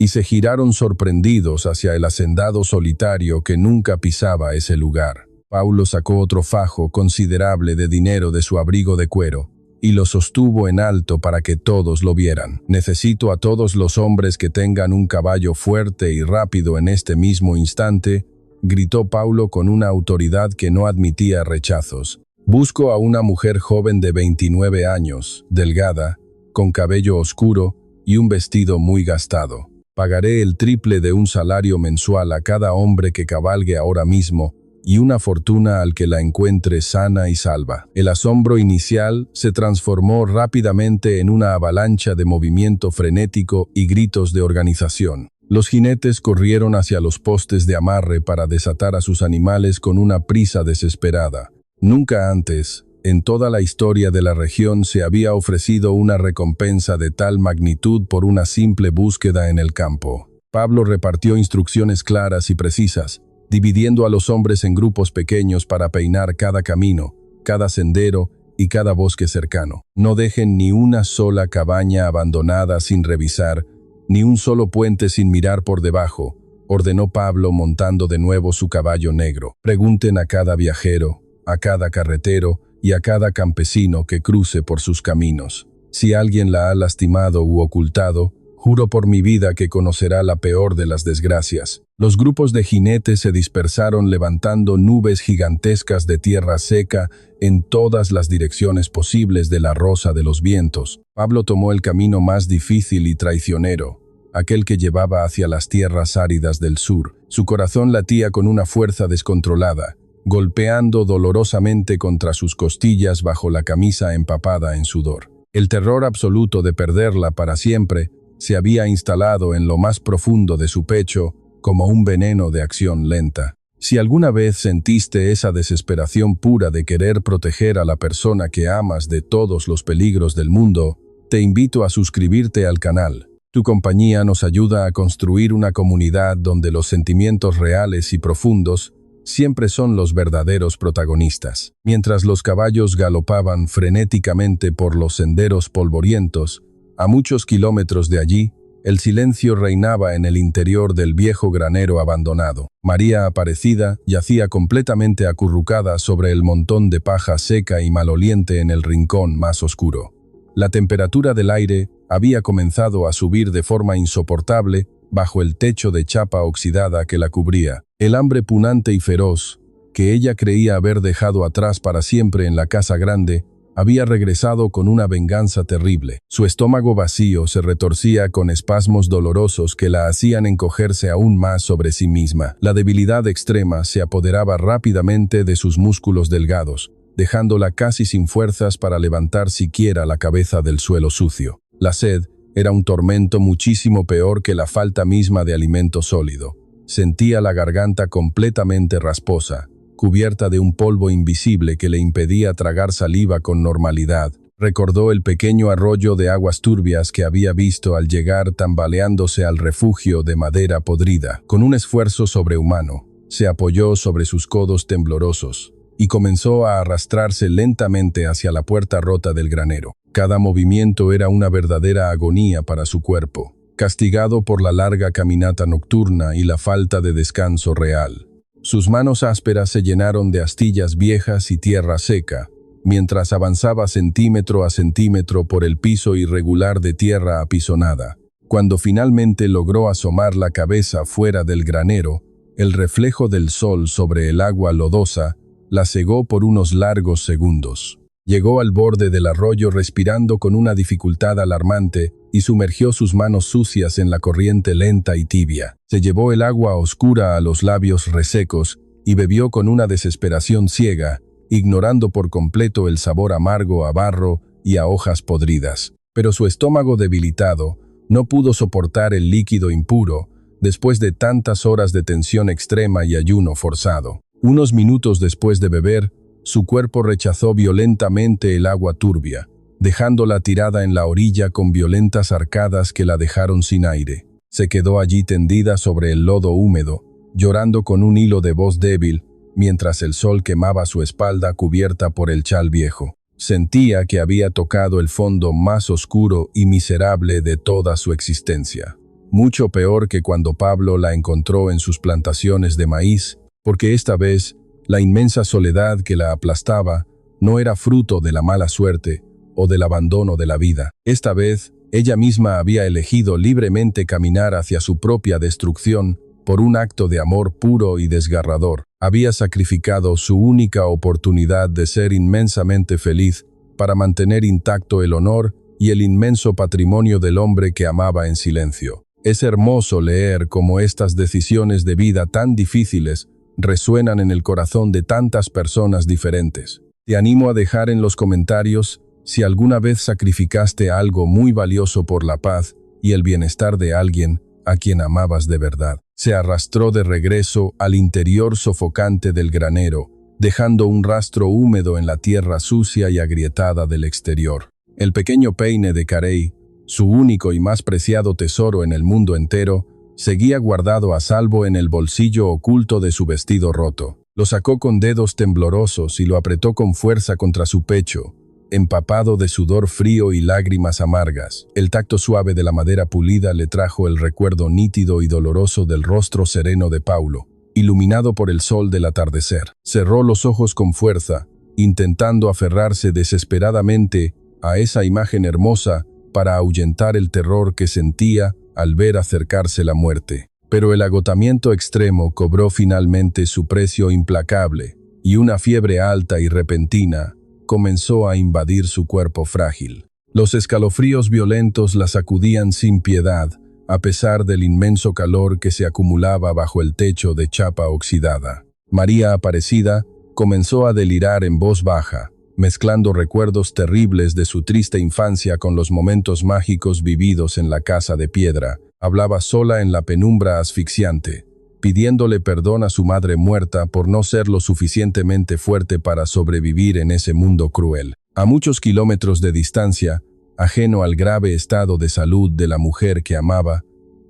y se giraron sorprendidos hacia el hacendado solitario que nunca pisaba ese lugar. Paulo sacó otro fajo considerable de dinero de su abrigo de cuero y lo sostuvo en alto para que todos lo vieran. «Necesito a todos los hombres que tengan un caballo fuerte y rápido en este mismo instante», gritó Paulo con una autoridad que no admitía rechazos. «Busco a una mujer joven de 29 años, delgada, con cabello oscuro y un vestido muy gastado. Pagaré el triple de un salario mensual a cada hombre que cabalgue ahora mismo y una fortuna al que la encuentre sana y salva». El asombro inicial se transformó rápidamente en una avalancha de movimiento frenético y gritos de organización. Los jinetes corrieron hacia los postes de amarre para desatar a sus animales con una prisa desesperada. Nunca antes, en toda la historia de la región, se había ofrecido una recompensa de tal magnitud por una simple búsqueda en el campo. Pablo repartió instrucciones claras y precisas, dividiendo a los hombres en grupos pequeños para peinar cada camino, cada sendero y cada bosque cercano. No dejen ni una sola cabaña abandonada sin revisar, ni un solo puente sin mirar por debajo, ordenó Pablo montando de nuevo su caballo negro. Pregunten a cada viajero, a cada carretero y a cada campesino que cruce por sus caminos. Si alguien la ha lastimado u ocultado, juro por mi vida que conocerá la peor de las desgracias. Los grupos de jinetes se dispersaron levantando nubes gigantescas de tierra seca en todas las direcciones posibles de la rosa de los vientos. Pablo tomó el camino más difícil y traicionero, aquel que llevaba hacia las tierras áridas del sur. Su corazón latía con una fuerza descontrolada, golpeando dolorosamente contra sus costillas bajo la camisa empapada en sudor. El terror absoluto de perderla para siempre se había instalado en lo más profundo de su pecho como un veneno de acción lenta. Si alguna vez sentiste esa desesperación pura de querer proteger a la persona que amas de todos los peligros del mundo, te invito a suscribirte al canal. Tu compañía nos ayuda a construir una comunidad donde los sentimientos reales y profundos siempre son los verdaderos protagonistas. Mientras los caballos galopaban frenéticamente por los senderos polvorientos, a muchos kilómetros de allí, el silencio reinaba en el interior del viejo granero abandonado. María Aparecida yacía completamente acurrucada sobre el montón de paja seca y maloliente en el rincón más oscuro. La temperatura del aire había comenzado a subir de forma insoportable bajo el techo de chapa oxidada que la cubría. El hambre punante y feroz, que ella creía haber dejado atrás para siempre en la casa grande, había regresado con una venganza terrible. Su estómago vacío se retorcía con espasmos dolorosos que la hacían encogerse aún más sobre sí misma. La debilidad extrema se apoderaba rápidamente de sus músculos delgados, dejándola casi sin fuerzas para levantar siquiera la cabeza del suelo sucio. La sed era un tormento muchísimo peor que la falta misma de alimento sólido. Sentía la garganta completamente rasposa, cubierta de un polvo invisible que le impedía tragar saliva con normalidad. Recordó el pequeño arroyo de aguas turbias que había visto al llegar tambaleándose al refugio de madera podrida. Con un esfuerzo sobrehumano, se apoyó sobre sus codos temblorosos y comenzó a arrastrarse lentamente hacia la puerta rota del granero. Cada movimiento era una verdadera agonía para su cuerpo, castigado por la larga caminata nocturna y la falta de descanso real. Sus manos ásperas se llenaron de astillas viejas y tierra seca, mientras avanzaba centímetro a centímetro por el piso irregular de tierra apisonada. Cuando finalmente logró asomar la cabeza fuera del granero, el reflejo del sol sobre el agua lodosa la cegó por unos largos segundos. Llegó al borde del arroyo respirando con una dificultad alarmante y sumergió sus manos sucias en la corriente lenta y tibia. Se llevó el agua oscura a los labios resecos y bebió con una desesperación ciega, ignorando por completo el sabor amargo a barro y a hojas podridas. Pero su estómago debilitado no pudo soportar el líquido impuro después de tantas horas de tensión extrema y ayuno forzado. Unos minutos después de beber, su cuerpo rechazó violentamente el agua turbia, dejándola tirada en la orilla con violentas arcadas que la dejaron sin aire. Se quedó allí tendida sobre el lodo húmedo, llorando con un hilo de voz débil, mientras el sol quemaba su espalda cubierta por el chal viejo. Sentía que había tocado el fondo más oscuro y miserable de toda su existencia. Mucho peor que cuando Pablo la encontró en sus plantaciones de maíz, porque esta vez la inmensa soledad que la aplastaba no era fruto de la mala suerte o del abandono de la vida. Esta vez, ella misma había elegido libremente caminar hacia su propia destrucción por un acto de amor puro y desgarrador. Había sacrificado su única oportunidad de ser inmensamente feliz para mantener intacto el honor y el inmenso patrimonio del hombre que amaba en silencio. Es hermoso leer cómo estas decisiones de vida tan difíciles resuenan en el corazón de tantas personas diferentes. Te animo a dejar en los comentarios si alguna vez sacrificaste algo muy valioso por la paz y el bienestar de alguien a quien amabas de verdad. Se arrastró de regreso al interior sofocante del granero, dejando un rastro húmedo en la tierra sucia y agrietada del exterior. El pequeño peine de Carey, su único y más preciado tesoro en el mundo entero, seguía guardado a salvo en el bolsillo oculto de su vestido roto. Lo sacó con dedos temblorosos y lo apretó con fuerza contra su pecho, empapado de sudor frío y lágrimas amargas. El tacto suave de la madera pulida le trajo el recuerdo nítido y doloroso del rostro sereno de Paulo, iluminado por el sol del atardecer. Cerró los ojos con fuerza, intentando aferrarse desesperadamente a esa imagen hermosa para ahuyentar el terror que sentía al ver acercarse la muerte. Pero el agotamiento extremo cobró finalmente su precio implacable, y una fiebre alta y repentina comenzó a invadir su cuerpo frágil. Los escalofríos violentos la sacudían sin piedad, a pesar del inmenso calor que se acumulaba bajo el techo de chapa oxidada. María Aparecida comenzó a delirar en voz baja, mezclando recuerdos terribles de su triste infancia con los momentos mágicos vividos en la casa de piedra. Hablaba sola en la penumbra asfixiante, pidiéndole perdón a su madre muerta por no ser lo suficientemente fuerte para sobrevivir en ese mundo cruel. A muchos kilómetros de distancia, ajeno al grave estado de salud de la mujer que amaba,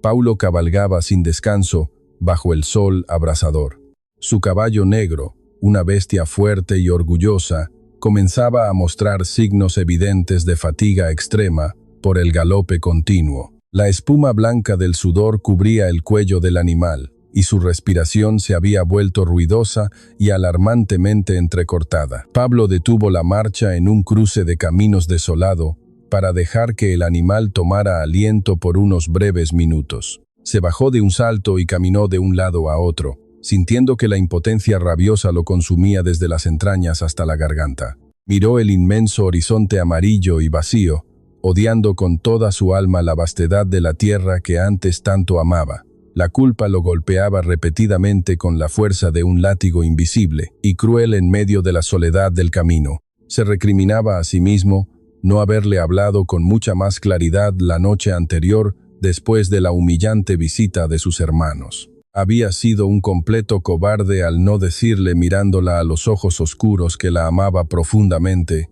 Paulo cabalgaba sin descanso bajo el sol abrasador. Su caballo negro, una bestia fuerte y orgullosa, comenzaba a mostrar signos evidentes de fatiga extrema por el galope continuo. La espuma blanca del sudor cubría el cuello del animal, y su respiración se había vuelto ruidosa y alarmantemente entrecortada. Pablo detuvo la marcha en un cruce de caminos desolado para dejar que el animal tomara aliento por unos breves minutos. Se bajó de un salto y caminó de un lado a otro, sintiendo que la impotencia rabiosa lo consumía desde las entrañas hasta la garganta. Miró el inmenso horizonte amarillo y vacío, odiando con toda su alma la vastedad de la tierra que antes tanto amaba. La culpa lo golpeaba repetidamente con la fuerza de un látigo invisible y cruel en medio de la soledad del camino. Se recriminaba a sí mismo no haberle hablado con mucha más claridad la noche anterior después de la humillante visita de sus hermanos. Había sido un completo cobarde al no decirle mirándola a los ojos oscuros que la amaba profundamente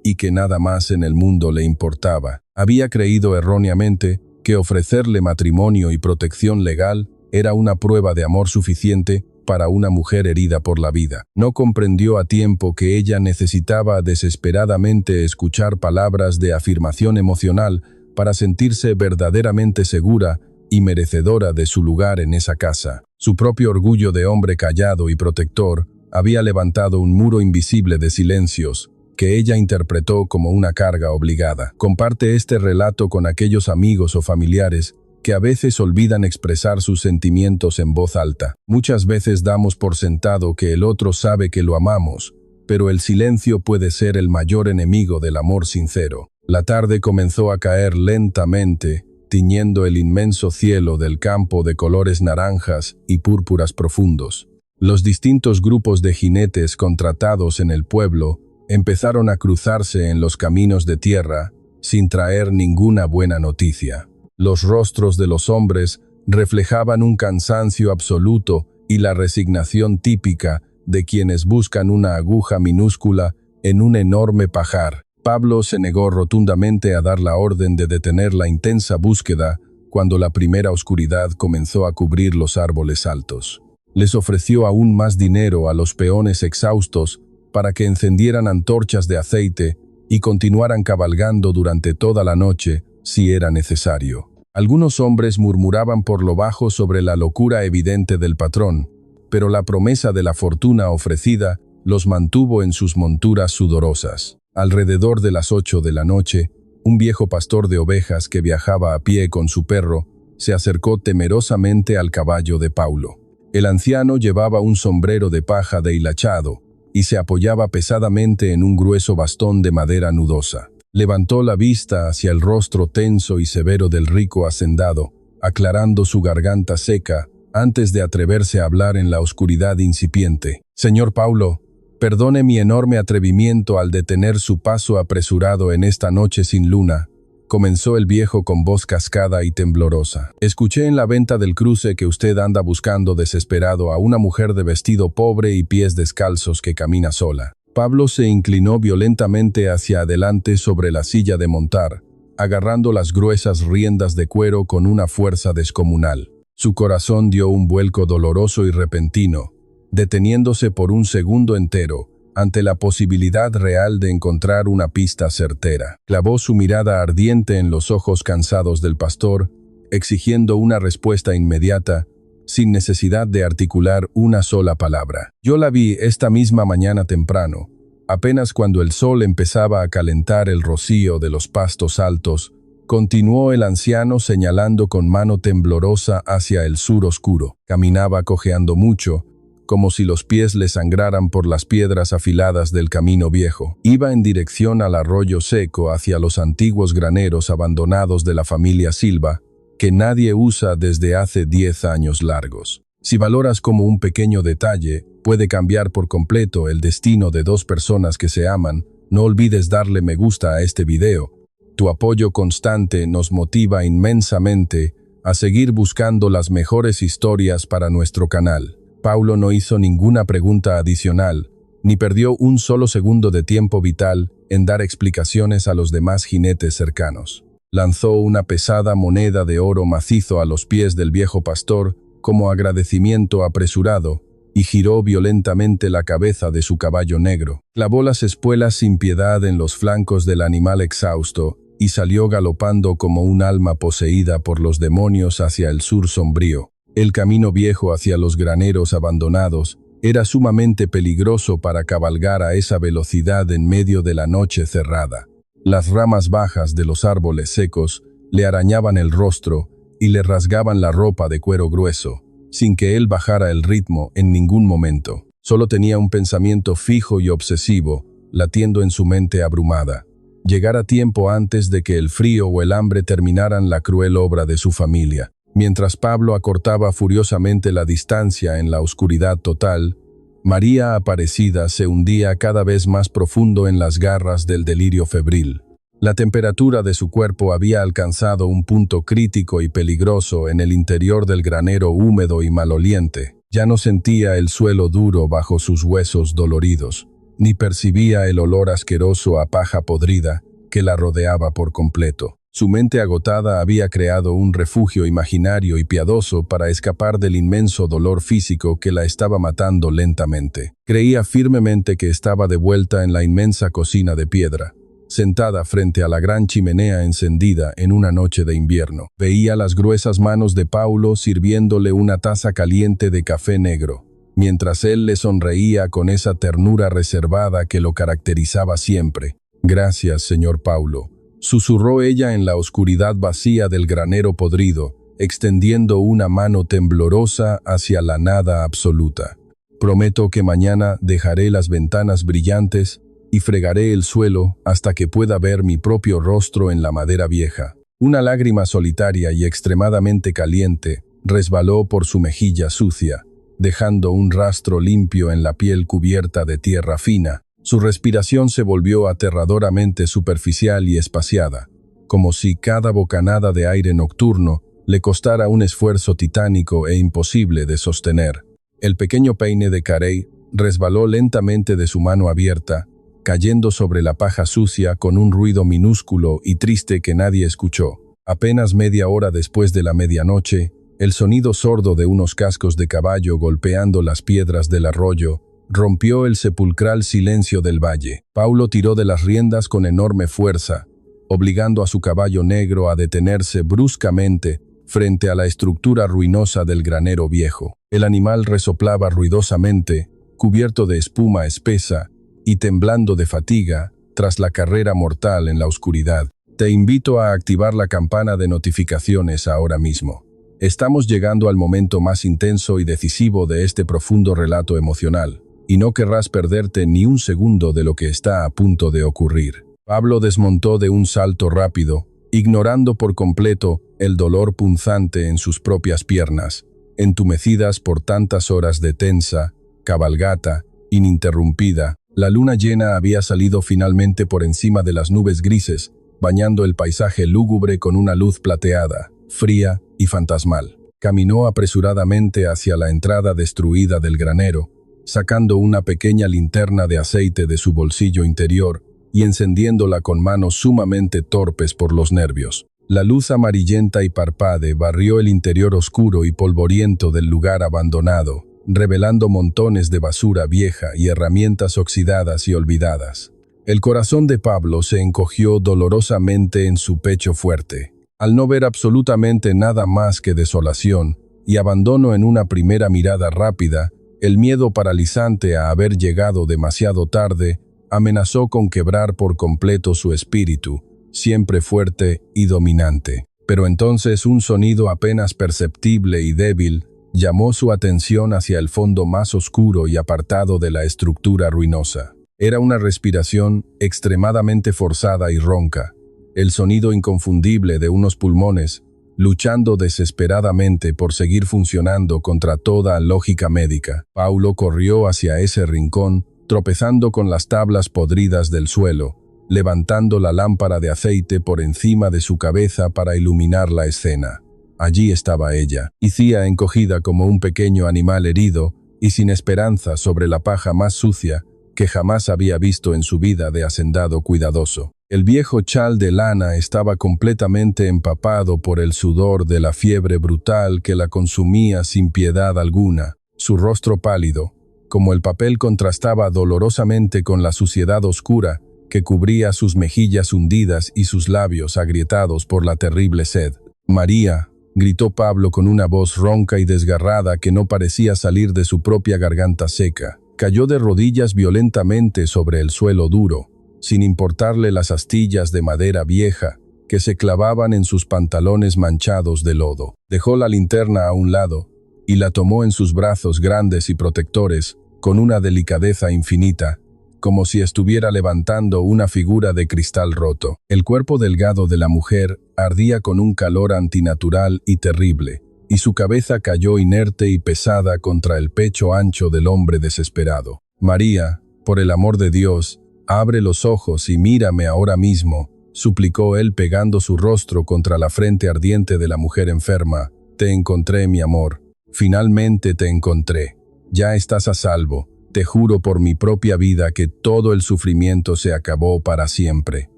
y que nada más en el mundo le importaba. Había creído erróneamente que ofrecerle matrimonio y protección legal era una prueba de amor suficiente para una mujer herida por la vida. No comprendió a tiempo que ella necesitaba desesperadamente escuchar palabras de afirmación emocional para sentirse verdaderamente segura y merecedora de su lugar en esa casa. Su propio orgullo de hombre callado y protector había levantado un muro invisible de silencios que ella interpretó como una carga obligada. Comparte este relato con aquellos amigos o familiares que a veces olvidan expresar sus sentimientos en voz alta. Muchas veces damos por sentado que el otro sabe que lo amamos, pero el silencio puede ser el mayor enemigo del amor sincero. La tarde comenzó a caer lentamente, tiñendo el inmenso cielo del campo de colores naranjas y púrpuras profundos. Los distintos grupos de jinetes contratados en el pueblo empezaron a cruzarse en los caminos de tierra sin traer ninguna buena noticia. Los rostros de los hombres reflejaban un cansancio absoluto y la resignación típica de quienes buscan una aguja minúscula en un enorme pajar. Pablo se negó rotundamente a dar la orden de detener la intensa búsqueda cuando la primera oscuridad comenzó a cubrir los árboles altos. Les ofreció aún más dinero a los peones exhaustos para que encendieran antorchas de aceite y continuaran cabalgando durante toda la noche si era necesario. Algunos hombres murmuraban por lo bajo sobre la locura evidente del patrón, pero la promesa de la fortuna ofrecida los mantuvo en sus monturas sudorosas. Alrededor de las 8 de la noche, un viejo pastor de ovejas que viajaba a pie con su perro se acercó temerosamente al caballo de Paulo. El anciano llevaba un sombrero de paja de hilachado y se apoyaba pesadamente en un grueso bastón de madera nudosa. Levantó la vista hacia el rostro tenso y severo del rico hacendado, aclarando su garganta seca antes de atreverse a hablar en la oscuridad incipiente. «Señor Paulo, perdone mi enorme atrevimiento al detener su paso apresurado en esta noche sin luna, comenzó el viejo con voz cascada y temblorosa. Escuché en la venta del cruce que usted anda buscando desesperado a una mujer de vestido pobre y pies descalzos que camina sola. Pablo se inclinó violentamente hacia adelante sobre la silla de montar, agarrando las gruesas riendas de cuero con una fuerza descomunal. Su corazón dio un vuelco doloroso y repentino, deteniéndose por un segundo entero, ante la posibilidad real de encontrar una pista certera. Clavó su mirada ardiente en los ojos cansados del pastor, exigiendo una respuesta inmediata, sin necesidad de articular una sola palabra. Yo la vi esta misma mañana temprano, apenas cuando el sol empezaba a calentar el rocío de los pastos altos, continuó el anciano señalando con mano temblorosa hacia el sur oscuro. Caminaba cojeando mucho, como si los pies le sangraran por las piedras afiladas del camino viejo. Iba en dirección al arroyo seco hacia los antiguos graneros abandonados de la familia Silva, que nadie usa desde hace 10 años largos. Si valoras como un pequeño detalle puede cambiar por completo el destino de dos personas que se aman, no olvides darle me gusta a este video. Tu apoyo constante nos motiva inmensamente a seguir buscando las mejores historias para nuestro canal. Paulo no hizo ninguna pregunta adicional, ni perdió un solo segundo de tiempo vital en dar explicaciones a los demás jinetes cercanos. Lanzó una pesada moneda de oro macizo a los pies del viejo pastor como agradecimiento apresurado y giró violentamente la cabeza de su caballo negro. Clavó las espuelas sin piedad en los flancos del animal exhausto y salió galopando como un alma poseída por los demonios hacia el sur sombrío. El camino viejo hacia los graneros abandonados era sumamente peligroso para cabalgar a esa velocidad en medio de la noche cerrada. Las ramas bajas de los árboles secos le arañaban el rostro y le rasgaban la ropa de cuero grueso, sin que él bajara el ritmo en ningún momento. Solo tenía un pensamiento fijo y obsesivo, latiendo en su mente abrumada. Llegar a tiempo antes de que el frío o el hambre terminaran la cruel obra de su familia. Mientras Pablo acortaba furiosamente la distancia en la oscuridad total, María Aparecida se hundía cada vez más profundo en las garras del delirio febril. La temperatura de su cuerpo había alcanzado un punto crítico y peligroso en el interior del granero húmedo y maloliente. Ya no sentía el suelo duro bajo sus huesos doloridos, ni percibía el olor asqueroso a paja podrida que la rodeaba por completo. Su mente agotada había creado un refugio imaginario y piadoso para escapar del inmenso dolor físico que la estaba matando lentamente. Creía firmemente que estaba de vuelta en la inmensa cocina de piedra, sentada frente a la gran chimenea encendida en una noche de invierno. Veía las gruesas manos de Paulo sirviéndole una taza caliente de café negro, mientras él le sonreía con esa ternura reservada que lo caracterizaba siempre. «Gracias, señor Paulo», susurró ella en la oscuridad vacía del granero podrido, extendiendo una mano temblorosa hacia la nada absoluta. «Prometo que mañana dejaré las ventanas brillantes y fregaré el suelo hasta que pueda ver mi propio rostro en la madera vieja». Una lágrima solitaria y extremadamente caliente resbaló por su mejilla sucia, dejando un rastro limpio en la piel cubierta de tierra fina. Su respiración se volvió aterradoramente superficial y espaciada, como si cada bocanada de aire nocturno le costara un esfuerzo titánico e imposible de sostener. El pequeño peine de Carey resbaló lentamente de su mano abierta, cayendo sobre la paja sucia con un ruido minúsculo y triste que nadie escuchó. Apenas media hora después de la medianoche, el sonido sordo de unos cascos de caballo golpeando las piedras del arroyo rompió el sepulcral silencio del valle. Paulo tiró de las riendas con enorme fuerza, obligando a su caballo negro a detenerse bruscamente frente a la estructura ruinosa del granero viejo. El animal resoplaba ruidosamente, cubierto de espuma espesa y temblando de fatiga tras la carrera mortal en la oscuridad. Te invito a activar la campana de notificaciones ahora mismo. Estamos llegando al momento más intenso y decisivo de este profundo relato emocional, y no querrás perderte ni un segundo de lo que está a punto de ocurrir. Pablo desmontó de un salto rápido, ignorando por completo el dolor punzante en sus propias piernas, entumecidas por tantas horas de tensa cabalgata ininterrumpida. La luna llena había salido finalmente por encima de las nubes grises, bañando el paisaje lúgubre con una luz plateada, fría y fantasmal. Caminó apresuradamente hacia la entrada destruida del granero, sacando una pequeña linterna de aceite de su bolsillo interior y encendiéndola con manos sumamente torpes por los nervios. La luz amarillenta y parpade barrió el interior oscuro y polvoriento del lugar abandonado, revelando montones de basura vieja y herramientas oxidadas y olvidadas. El corazón de Pablo se encogió dolorosamente en su pecho fuerte, al no ver absolutamente nada más que desolación y abandono en una primera mirada rápida. El miedo paralizante a haber llegado demasiado tarde amenazó con quebrar por completo su espíritu, siempre fuerte y dominante. Pero entonces un sonido apenas perceptible y débil llamó su atención hacia el fondo más oscuro y apartado de la estructura ruinosa. Era una respiración extremadamente forzada y ronca, el sonido inconfundible de unos pulmones luchando desesperadamente por seguir funcionando contra toda lógica médica. Paulo corrió hacia ese rincón, tropezando con las tablas podridas del suelo, levantando la lámpara de aceite por encima de su cabeza para iluminar la escena. Allí estaba ella, yacía encogida como un pequeño animal herido y sin esperanza sobre la paja más sucia que jamás había visto en su vida de hacendado cuidadoso. El viejo chal de lana estaba completamente empapado por el sudor de la fiebre brutal que la consumía sin piedad alguna. Su rostro pálido, como el papel, contrastaba dolorosamente con la suciedad oscura que cubría sus mejillas hundidas y sus labios agrietados por la terrible sed. «María», gritó Pablo con una voz ronca y desgarrada que no parecía salir de su propia garganta seca. Cayó de rodillas violentamente sobre el suelo duro, sin importarle las astillas de madera vieja que se clavaban en sus pantalones manchados de lodo. Dejó la linterna a un lado y la tomó en sus brazos grandes y protectores con una delicadeza infinita, como si estuviera levantando una figura de cristal roto. El cuerpo delgado de la mujer ardía con un calor antinatural y terrible, y su cabeza cayó inerte y pesada contra el pecho ancho del hombre desesperado. «María, por el amor de Dios, abre los ojos y mírame ahora mismo», suplicó él pegando su rostro contra la frente ardiente de la mujer enferma. «Te encontré, mi amor. Finalmente te encontré. Ya estás a salvo. Te juro por mi propia vida que todo el sufrimiento se acabó para siempre».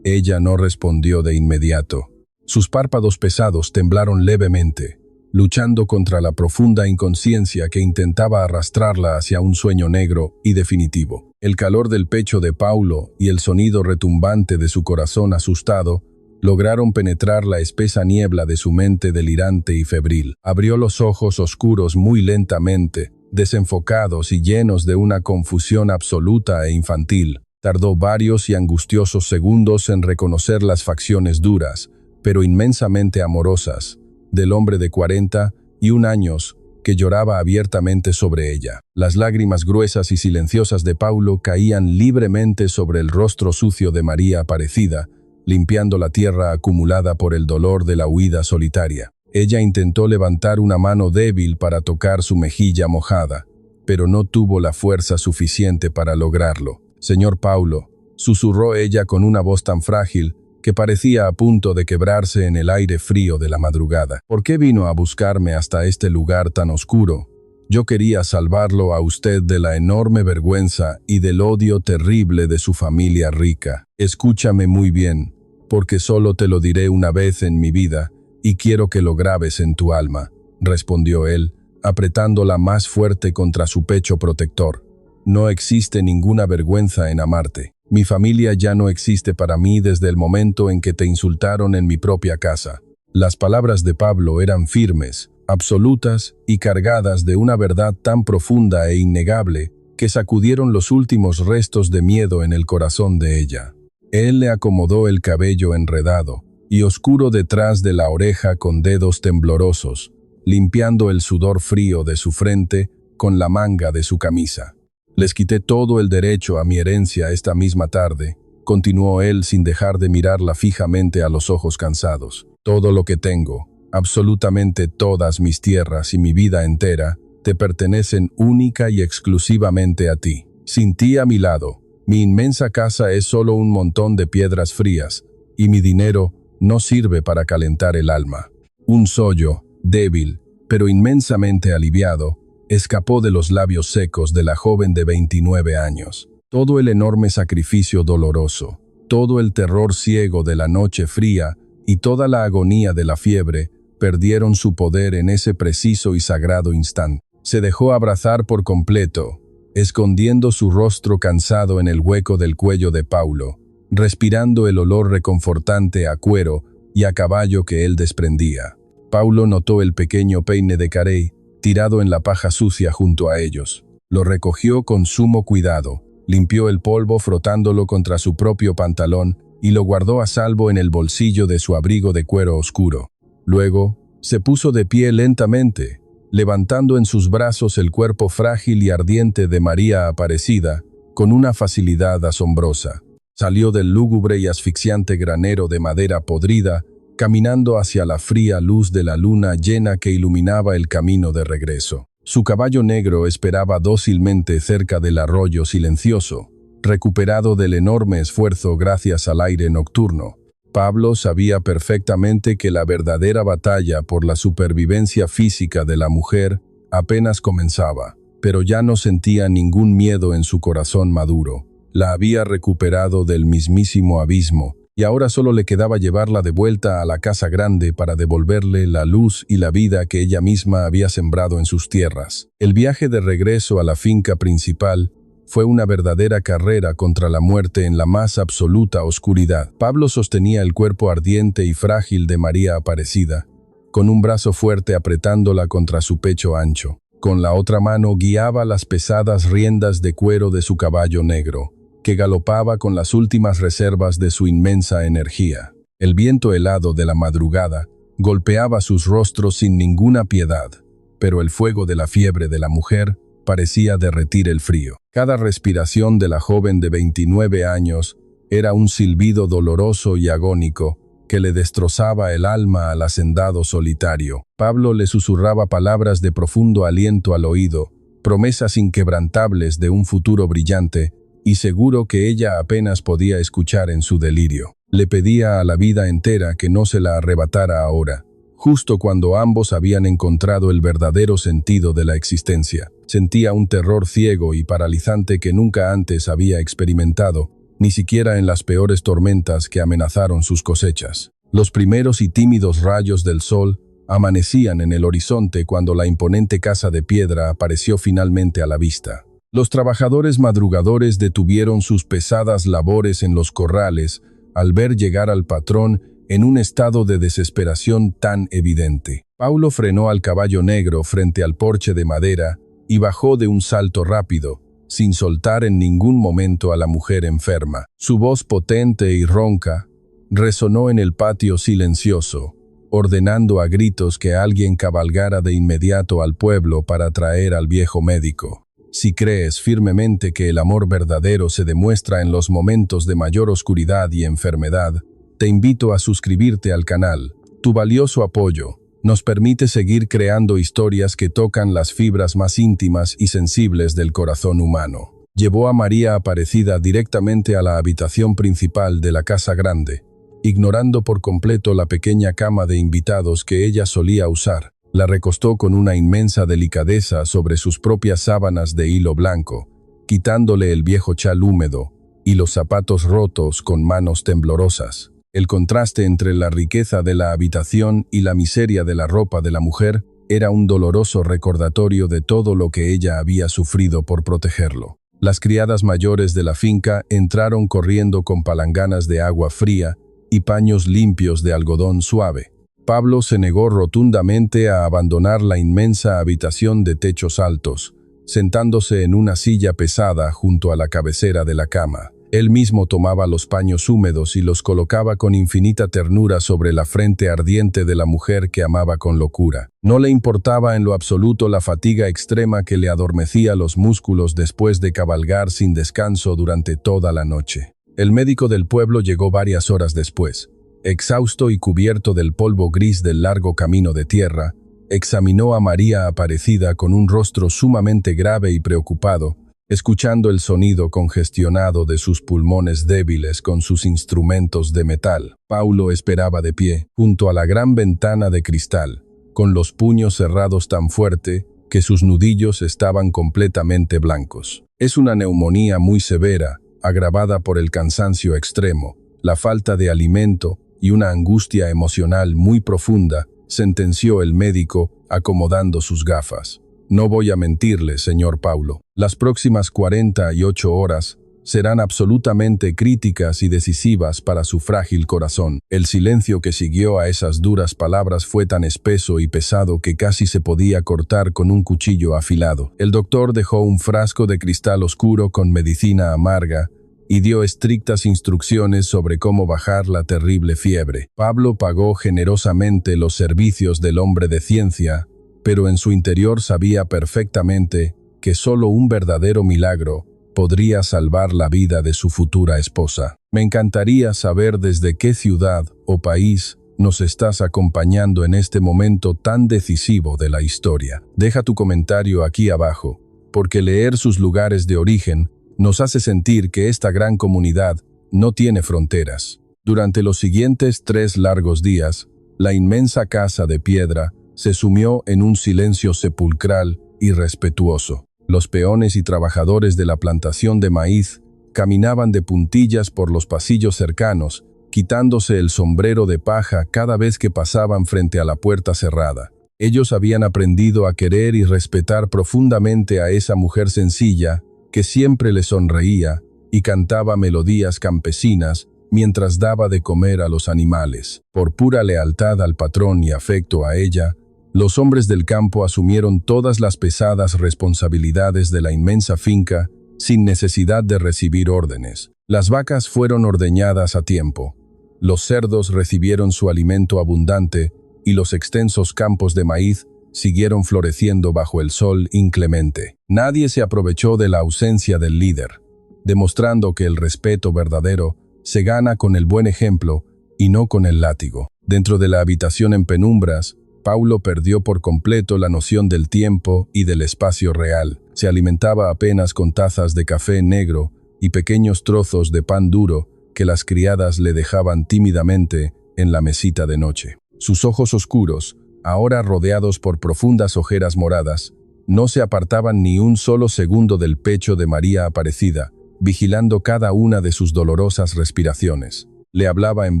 Ella no respondió de inmediato. Sus párpados pesados temblaron levemente, luchando contra la profunda inconsciencia que intentaba arrastrarla hacia un sueño negro y definitivo. El calor del pecho de Paulo y el sonido retumbante de su corazón asustado lograron penetrar la espesa niebla de su mente delirante y febril. Abrió los ojos oscuros muy lentamente, desenfocados y llenos de una confusión absoluta e infantil. Tardó varios y angustiosos segundos en reconocer las facciones duras, pero inmensamente amorosas, del hombre de 41 años que lloraba abiertamente sobre ella. Las lágrimas gruesas y silenciosas de Paulo caían libremente sobre el rostro sucio de María Aparecida, limpiando la tierra acumulada por el dolor de la huida solitaria. Ella intentó levantar una mano débil para tocar su mejilla mojada, pero no tuvo la fuerza suficiente para lograrlo. «Señor Paulo», susurró ella con una voz tan frágil que parecía a punto de quebrarse en el aire frío de la madrugada. «¿Por qué vino a buscarme hasta este lugar tan oscuro? Yo quería salvarlo a usted de la enorme vergüenza y del odio terrible de su familia rica. Escúchame muy bien, porque solo te lo diré una vez en mi vida, y quiero que lo grabes en tu alma», respondió él, apretándola más fuerte contra su pecho protector. «No existe ninguna vergüenza en amarte. Mi familia ya no existe para mí desde el momento en que te insultaron en mi propia casa». Las palabras de Pablo eran firmes, absolutas y cargadas de una verdad tan profunda e innegable que sacudieron los últimos restos de miedo en el corazón de ella. Él le acomodó el cabello enredado y oscuro detrás de la oreja con dedos temblorosos, limpiando el sudor frío de su frente con la manga de su camisa. «Les quité todo el derecho a mi herencia esta misma tarde», continuó él sin dejar de mirarla fijamente a los ojos cansados. «Todo lo que tengo, absolutamente todas mis tierras y mi vida entera, te pertenecen única y exclusivamente a ti. Sin ti a mi lado, mi inmensa casa es solo un montón de piedras frías, y mi dinero no sirve para calentar el alma. Un sollo, débil, pero inmensamente aliviado, escapó de los labios secos de la joven de 29 años. Todo el enorme sacrificio doloroso, todo el terror ciego de la noche fría y toda la agonía de la fiebre perdieron su poder en ese preciso y sagrado instante. Se dejó abrazar por completo, escondiendo su rostro cansado en el hueco del cuello de Paulo, respirando el olor reconfortante a cuero y a caballo que él desprendía. Paulo notó el pequeño peine de Carey tirado en la paja sucia junto a ellos. Lo recogió con sumo cuidado, limpió el polvo frotándolo contra su propio pantalón y lo guardó a salvo en el bolsillo de su abrigo de cuero oscuro. Luego, se puso de pie lentamente, levantando en sus brazos el cuerpo frágil y ardiente de María Aparecida, con una facilidad asombrosa. Salió del lúgubre y asfixiante granero de madera podrida, caminando hacia la fría luz de la luna llena que iluminaba el camino de regreso. Su caballo negro esperaba dócilmente cerca del arroyo silencioso, recuperado del enorme esfuerzo gracias al aire nocturno. Pablo sabía perfectamente que la verdadera batalla por la supervivencia física de la mujer apenas comenzaba, pero ya no sentía ningún miedo en su corazón maduro. La había recuperado del mismísimo abismo, y ahora solo le quedaba llevarla de vuelta a la casa grande para devolverle la luz y la vida que ella misma había sembrado en sus tierras. El viaje de regreso a la finca principal fue una verdadera carrera contra la muerte en la más absoluta oscuridad. Pablo sostenía el cuerpo ardiente y frágil de María Aparecida, con un brazo fuerte apretándola contra su pecho ancho. Con la otra mano guiaba las pesadas riendas de cuero de su caballo negro, que galopaba con las últimas reservas de su inmensa energía. El viento helado de la madrugada golpeaba sus rostros sin ninguna piedad, pero el fuego de la fiebre de la mujer parecía derretir el frío. Cada respiración de la joven de 29 años era un silbido doloroso y agónico que le destrozaba el alma al hacendado solitario. Pablo le susurraba palabras de profundo aliento al oído, promesas inquebrantables de un futuro brillante y seguro que ella apenas podía escuchar en su delirio. Le pedía a la vida entera que no se la arrebatara ahora, justo cuando ambos habían encontrado el verdadero sentido de la existencia. Sentía un terror ciego y paralizante que nunca antes había experimentado, ni siquiera en las peores tormentas que amenazaron sus cosechas. Los primeros y tímidos rayos del sol amanecían en el horizonte cuando la imponente casa de piedra apareció finalmente a la vista. Los trabajadores madrugadores detuvieron sus pesadas labores en los corrales al ver llegar al patrón en un estado de desesperación tan evidente. Paulo frenó al caballo negro frente al porche de madera y bajó de un salto rápido, sin soltar en ningún momento a la mujer enferma. Su voz potente y ronca resonó en el patio silencioso, ordenando a gritos que alguien cabalgara de inmediato al pueblo para traer al viejo médico. Si crees firmemente que el amor verdadero se demuestra en los momentos de mayor oscuridad y enfermedad, te invito a suscribirte al canal. Tu valioso apoyo nos permite seguir creando historias que tocan las fibras más íntimas y sensibles del corazón humano. Llevó a María Aparecida directamente a la habitación principal de la casa grande, ignorando por completo la pequeña cama de invitados que ella solía usar. La recostó con una inmensa delicadeza sobre sus propias sábanas de hilo blanco, quitándole el viejo chal húmedo y los zapatos rotos con manos temblorosas. El contraste entre la riqueza de la habitación y la miseria de la ropa de la mujer era un doloroso recordatorio de todo lo que ella había sufrido por protegerlo. Las criadas mayores de la finca entraron corriendo con palanganas de agua fría y paños limpios de algodón suave. Pablo se negó rotundamente a abandonar la inmensa habitación de techos altos, sentándose en una silla pesada junto a la cabecera de la cama. Él mismo tomaba los paños húmedos y los colocaba con infinita ternura sobre la frente ardiente de la mujer que amaba con locura. No le importaba en lo absoluto la fatiga extrema que le adormecía los músculos después de cabalgar sin descanso durante toda la noche. El médico del pueblo llegó varias horas después. Exhausto y cubierto del polvo gris del largo camino de tierra, examinó a María Aparecida con un rostro sumamente grave y preocupado, escuchando el sonido congestionado de sus pulmones débiles con sus instrumentos de metal. Paulo esperaba de pie, junto a la gran ventana de cristal, con los puños cerrados tan fuerte que sus nudillos estaban completamente blancos. Es una neumonía muy severa, agravada por el cansancio extremo, la falta de alimento y una angustia emocional muy profunda, sentenció el médico, acomodando sus gafas. No voy a mentirle, señor Paulo. Las próximas 48 horas serán absolutamente críticas y decisivas para su frágil corazón. El silencio que siguió a esas duras palabras fue tan espeso y pesado que casi se podía cortar con un cuchillo afilado. El doctor dejó un frasco de cristal oscuro con medicina amarga y dio estrictas instrucciones sobre cómo bajar la terrible fiebre. Pablo pagó generosamente los servicios del hombre de ciencia, pero en su interior sabía perfectamente que solo un verdadero milagro podría salvar la vida de su futura esposa. Me encantaría saber desde qué ciudad o país nos estás acompañando en este momento tan decisivo de la historia. Deja tu comentario aquí abajo, porque leer sus lugares de origen nos hace sentir que esta gran comunidad no tiene fronteras. Durante los siguientes 3 largos días, la inmensa casa de piedra se sumió en un silencio sepulcral y respetuoso. Los peones y trabajadores de la plantación de maíz caminaban de puntillas por los pasillos cercanos, quitándose el sombrero de paja cada vez que pasaban frente a la puerta cerrada. Ellos habían aprendido a querer y respetar profundamente a esa mujer sencilla que siempre les sonreía y cantaba melodías campesinas mientras daba de comer a los animales. Por pura lealtad al patrón y afecto a ella, los hombres del campo asumieron todas las pesadas responsabilidades de la inmensa finca sin necesidad de recibir órdenes. Las vacas fueron ordeñadas a tiempo, los cerdos recibieron su alimento abundante y los extensos campos de maíz siguieron floreciendo bajo el sol inclemente. Nadie se aprovechó de la ausencia del líder, demostrando que el respeto verdadero se gana con el buen ejemplo y no con el látigo. Dentro de la habitación en penumbras, Paulo perdió por completo la noción del tiempo y del espacio real. Se alimentaba apenas con tazas de café negro y pequeños trozos de pan duro que las criadas le dejaban tímidamente en la mesita de noche. Sus ojos oscuros, ahora rodeados por profundas ojeras moradas, no se apartaban ni un solo segundo del pecho de María Aparecida, vigilando cada una de sus dolorosas respiraciones. Le hablaba en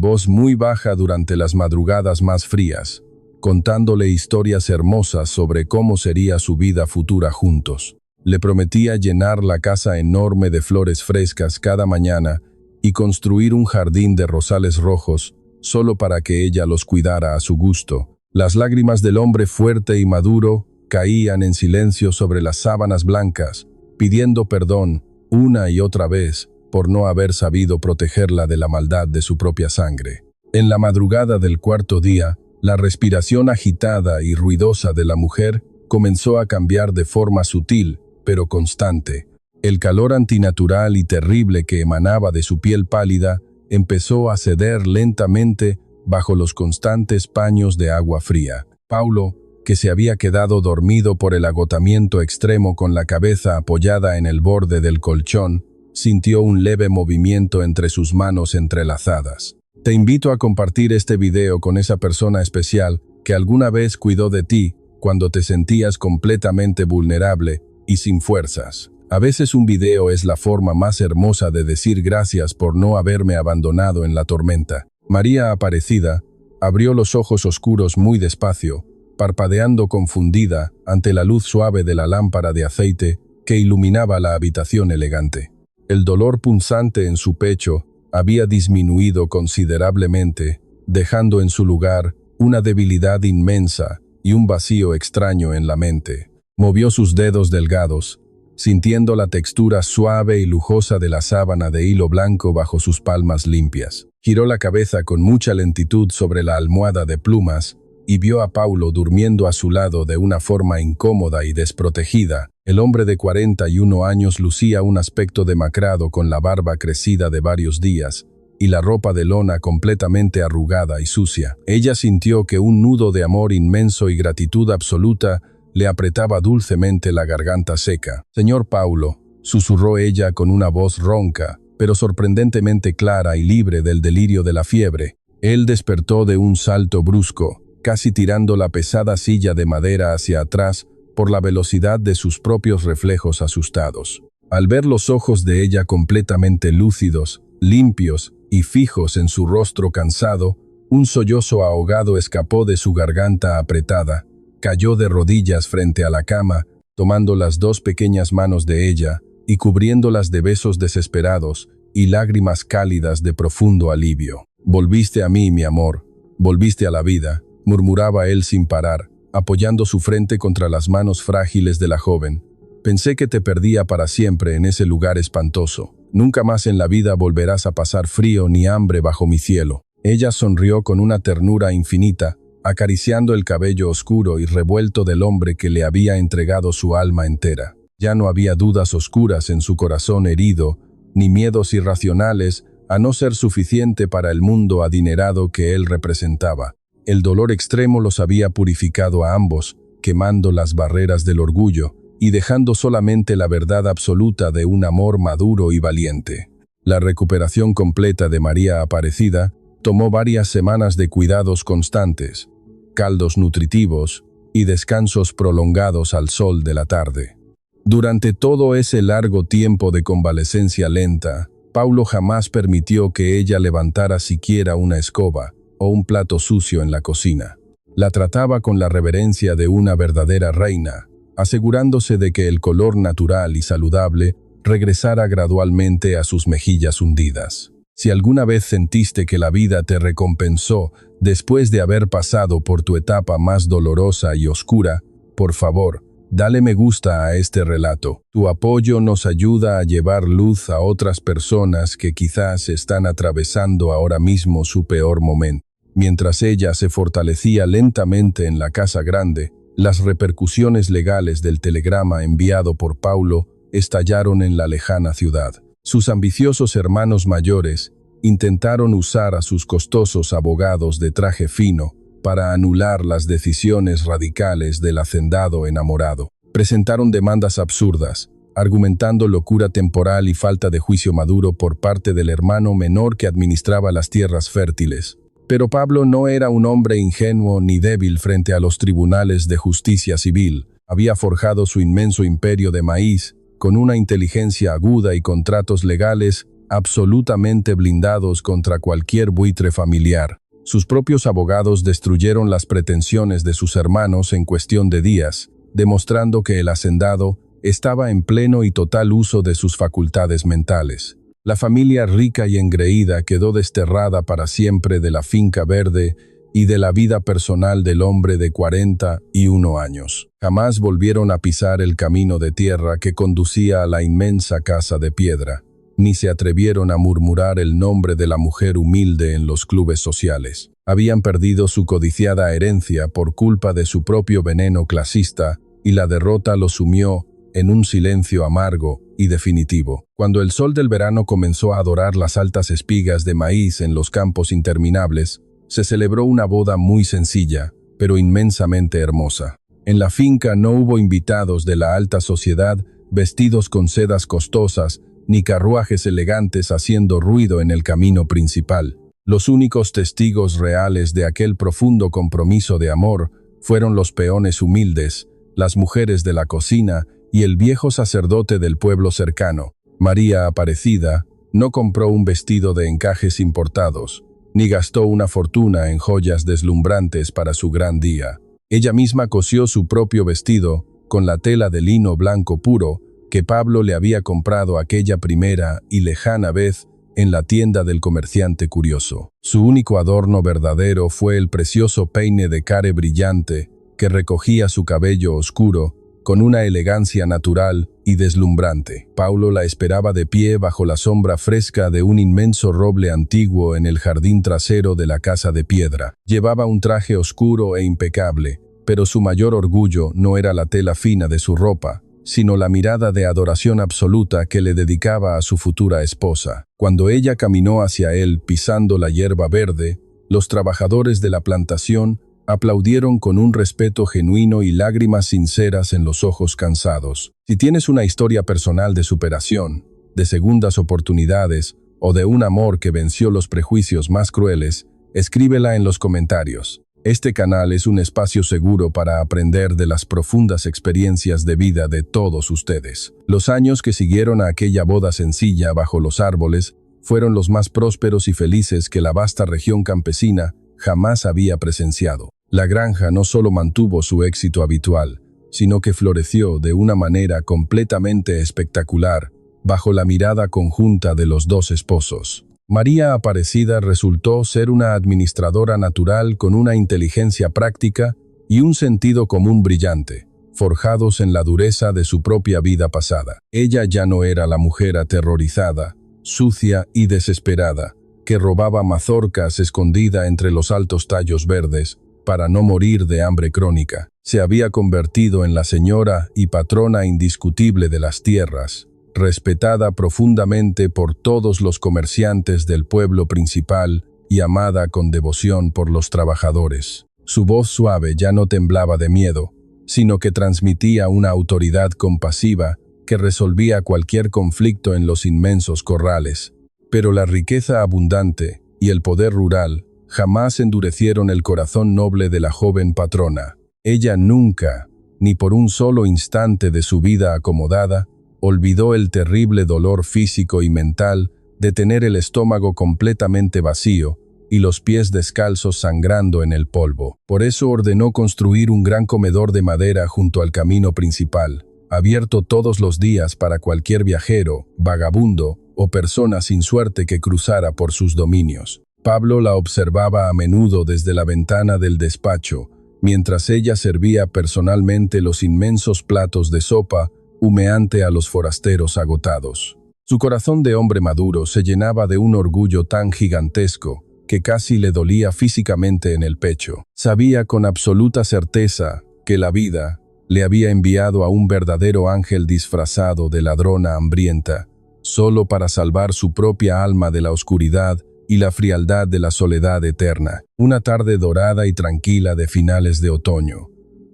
voz muy baja durante las madrugadas más frías, contándole historias hermosas sobre cómo sería su vida futura juntos. Le prometía llenar la casa enorme de flores frescas cada mañana y construir un jardín de rosales rojos solo para que ella los cuidara a su gusto. Las lágrimas del hombre fuerte y maduro caían en silencio sobre las sábanas blancas, pidiendo perdón una y otra vez por no haber sabido protegerla de la maldad de su propia sangre. En la madrugada del 4.º día, la respiración agitada y ruidosa de la mujer comenzó a cambiar de forma sutil, pero constante. El calor antinatural y terrible que emanaba de su piel pálida empezó a ceder lentamente bajo los constantes paños de agua fría. Paulo, que se había quedado dormido por el agotamiento extremo con la cabeza apoyada en el borde del colchón, sintió un leve movimiento entre sus manos entrelazadas. Te invito a compartir este video con esa persona especial que alguna vez cuidó de ti cuando te sentías completamente vulnerable y sin fuerzas. A veces un video es la forma más hermosa de decir gracias por no haberme abandonado en la tormenta. María Aparecida abrió los ojos oscuros muy despacio, parpadeando confundida ante la luz suave de la lámpara de aceite que iluminaba la habitación elegante. El dolor punzante en su pecho había disminuido considerablemente, dejando en su lugar una debilidad inmensa y un vacío extraño en la mente. Movió sus dedos delgados, sintiendo la textura suave y lujosa de la sábana de hilo blanco bajo sus palmas limpias. Giró la cabeza con mucha lentitud sobre la almohada de plumas y vio a Paulo durmiendo a su lado de una forma incómoda y desprotegida. El hombre de 41 años lucía un aspecto demacrado con la barba crecida de varios días y la ropa de lona completamente arrugada y sucia. Ella sintió que un nudo de amor inmenso y gratitud absoluta le apretaba dulcemente la garganta seca. «Señor Paulo», susurró ella con una voz ronca, pero sorprendentemente clara y libre del delirio de la fiebre. Él despertó de un salto brusco, casi tirando la pesada silla de madera hacia atrás por la velocidad de sus propios reflejos asustados. Al ver los ojos de ella completamente lúcidos, limpios y fijos en su rostro cansado, un sollozo ahogado escapó de su garganta apretada. Cayó de rodillas frente a la cama, tomando las dos pequeñas manos de ella y cubriéndolas de besos desesperados y lágrimas cálidas de profundo alivio. «Volviste a mí, mi amor, volviste a la vida», murmuraba él sin parar, apoyando su frente contra las manos frágiles de la joven. «Pensé que te perdía para siempre en ese lugar espantoso. Nunca más en la vida volverás a pasar frío ni hambre bajo mi cielo». Ella sonrió con una ternura infinita, acariciando el cabello oscuro y revuelto del hombre que le había entregado su alma entera. Ya no había dudas oscuras en su corazón herido, ni miedos irracionales, a no ser suficiente para el mundo adinerado que él representaba. El dolor extremo los había purificado a ambos, quemando las barreras del orgullo y dejando solamente la verdad absoluta de un amor maduro y valiente. La recuperación completa de María Aparecida tomó varias semanas de cuidados constantes, caldos nutritivos y descansos prolongados al sol de la tarde. Durante todo ese largo tiempo de convalecencia lenta, Paulo jamás permitió que ella levantara siquiera una escoba o un plato sucio en la cocina. La trataba con la reverencia de una verdadera reina, asegurándose de que el color natural y saludable regresara gradualmente a sus mejillas hundidas. Si alguna vez sentiste que la vida te recompensó después de haber pasado por tu etapa más dolorosa y oscura, por favor, dale me gusta a este relato. Tu apoyo nos ayuda a llevar luz a otras personas que quizás están atravesando ahora mismo su peor momento. Mientras ella se fortalecía lentamente en la casa grande, las repercusiones legales del telegrama enviado por Paulo estallaron en la lejana ciudad. Sus ambiciosos hermanos mayores intentaron usar a sus costosos abogados de traje fino para anular las decisiones radicales del hacendado enamorado. Presentaron demandas absurdas, argumentando locura temporal y falta de juicio maduro por parte del hermano menor que administraba las tierras fértiles. Pero Pablo no era un hombre ingenuo ni débil frente a los tribunales de justicia civil. Había forjado su inmenso imperio de maíz con una inteligencia aguda y contratos legales absolutamente blindados contra cualquier buitre familiar. Sus propios abogados destruyeron las pretensiones de sus hermanos en cuestión de días, demostrando que el hacendado estaba en pleno y total uso de sus facultades mentales. La familia rica y engreída quedó desterrada para siempre de la finca verde y de la vida personal del hombre de 41 años. Jamás volvieron a pisar el camino de tierra que conducía a la inmensa casa de piedra, ni se atrevieron a murmurar el nombre de la mujer humilde en los clubes sociales. Habían perdido su codiciada herencia por culpa de su propio veneno clasista y la derrota los sumió en un silencio amargo y definitivo. Cuando el sol del verano comenzó a dorar las altas espigas de maíz en los campos interminables, se celebró una boda muy sencilla, pero inmensamente hermosa. En la finca no hubo invitados de la alta sociedad vestidos con sedas costosas, ni carruajes elegantes haciendo ruido en el camino principal. Los únicos testigos reales de aquel profundo compromiso de amor fueron los peones humildes, las mujeres de la cocina y el viejo sacerdote del pueblo cercano. María Aparecida no compró un vestido de encajes importados, ni gastó una fortuna en joyas deslumbrantes para su gran día. Ella misma cosió su propio vestido con la tela de lino blanco puro que Pablo le había comprado aquella primera y lejana vez en la tienda del comerciante curioso. Su único adorno verdadero fue el precioso peine de care brillante que recogía su cabello oscuro con una elegancia natural y deslumbrante. Paulo la esperaba de pie bajo la sombra fresca de un inmenso roble antiguo en el jardín trasero de la casa de piedra. Llevaba un traje oscuro e impecable, pero su mayor orgullo no era la tela fina de su ropa, sino la mirada de adoración absoluta que le dedicaba a su futura esposa. Cuando ella caminó hacia él pisando la hierba verde, los trabajadores de la plantación Aplaudieron con un respeto genuino y lágrimas sinceras en los ojos cansados. Si tienes una historia personal de superación, de segundas oportunidades o de un amor que venció los prejuicios más crueles, escríbela en los comentarios. Este canal es un espacio seguro para aprender de las profundas experiencias de vida de todos ustedes. Los años que siguieron a aquella boda sencilla bajo los árboles fueron los más prósperos y felices que la vasta región campesina jamás había presenciado. La granja no solo mantuvo su éxito habitual, sino que floreció de una manera completamente espectacular bajo la mirada conjunta de los dos esposos. María Aparecida resultó ser una administradora natural con una inteligencia práctica y un sentido común brillante, forjados en la dureza de su propia vida pasada. Ella ya no era la mujer aterrorizada, sucia y desesperada, que robaba mazorcas escondida entre los altos tallos verdes para no morir de hambre crónica. Se había convertido en la señora y patrona indiscutible de las tierras, respetada profundamente por todos los comerciantes del pueblo principal y amada con devoción por los trabajadores. Su voz suave ya no temblaba de miedo, sino que transmitía una autoridad compasiva que resolvía cualquier conflicto en los inmensos corrales. Pero la riqueza abundante y el poder rural jamás endurecieron el corazón noble de la joven patrona. Ella nunca, ni por un solo instante de su vida acomodada, olvidó el terrible dolor físico y mental de tener el estómago completamente vacío y los pies descalzos sangrando en el polvo. Por eso ordenó construir un gran comedor de madera junto al camino principal, abierto todos los días para cualquier viajero, vagabundo o persona sin suerte que cruzara por sus dominios. Pablo la observaba a menudo desde la ventana del despacho, mientras ella servía personalmente los inmensos platos de sopa humeante a los forasteros agotados. Su corazón de hombre maduro se llenaba de un orgullo tan gigantesco que casi le dolía físicamente en el pecho. Sabía con absoluta certeza que la vida le había enviado a un verdadero ángel disfrazado de ladrona hambrienta, solo para salvar su propia alma de la oscuridad y la frialdad de la soledad eterna. Una tarde dorada y tranquila de finales de otoño.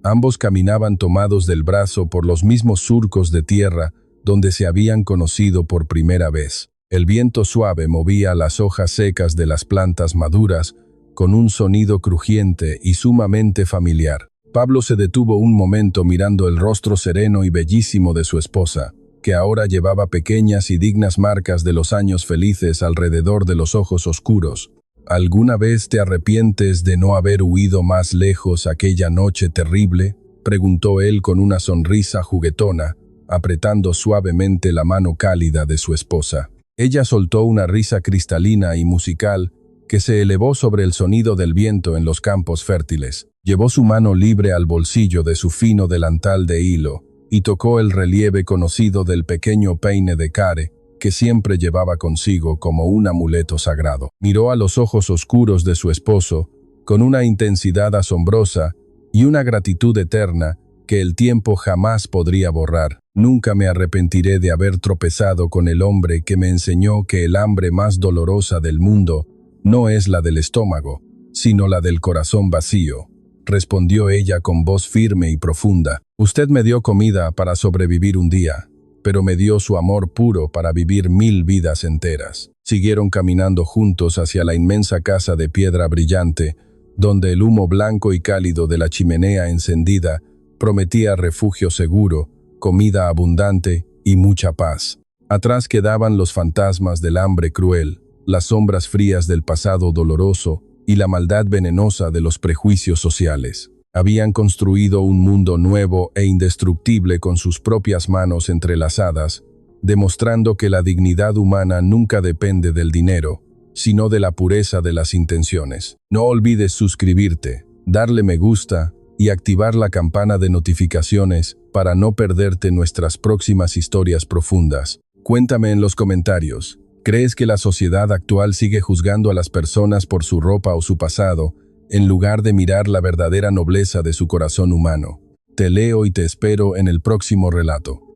Ambos caminaban tomados del brazo por los mismos surcos de tierra donde se habían conocido por primera vez. El viento suave movía las hojas secas de las plantas maduras con un sonido crujiente y sumamente familiar. Pablo se detuvo un momento mirando el rostro sereno y bellísimo de su esposa, que ahora llevaba pequeñas y dignas marcas de los años felices alrededor de los ojos oscuros. ¿Alguna vez te arrepientes de no haber huido más lejos aquella noche terrible?, preguntó él con una sonrisa juguetona, apretando suavemente la mano cálida de su esposa. Ella soltó una risa cristalina y musical que se elevó sobre el sonido del viento en los campos fértiles. Llevó su mano libre al bolsillo de su fino delantal de hilo y tocó el relieve conocido del pequeño peine de care que siempre llevaba consigo como un amuleto sagrado. Miró a los ojos oscuros de su esposo con una intensidad asombrosa y una gratitud eterna que el tiempo jamás podría borrar. Nunca me arrepentiré de haber tropezado con el hombre que me enseñó que el hambre más dolorosa del mundo no es la del estómago, sino la del corazón vacío, respondió ella con voz firme y profunda. Usted me dio comida para sobrevivir un día, pero me dio su amor puro para vivir 1000 vidas enteras. Siguieron caminando juntos hacia la inmensa casa de piedra brillante, donde el humo blanco y cálido de la chimenea encendida prometía refugio seguro, comida abundante y mucha paz. Atrás quedaban los fantasmas del hambre cruel, las sombras frías del pasado doloroso y la maldad venenosa de los prejuicios sociales. Habían construido un mundo nuevo e indestructible con sus propias manos entrelazadas, demostrando que la dignidad humana nunca depende del dinero, sino de la pureza de las intenciones. No olvides suscribirte, darle me gusta y activar la campana de notificaciones para no perderte nuestras próximas historias profundas. Cuéntame en los comentarios, ¿crees que la sociedad actual sigue juzgando a las personas por su ropa o su pasado, en lugar de mirar la verdadera nobleza de su corazón humano? Te leo y te espero en el próximo relato.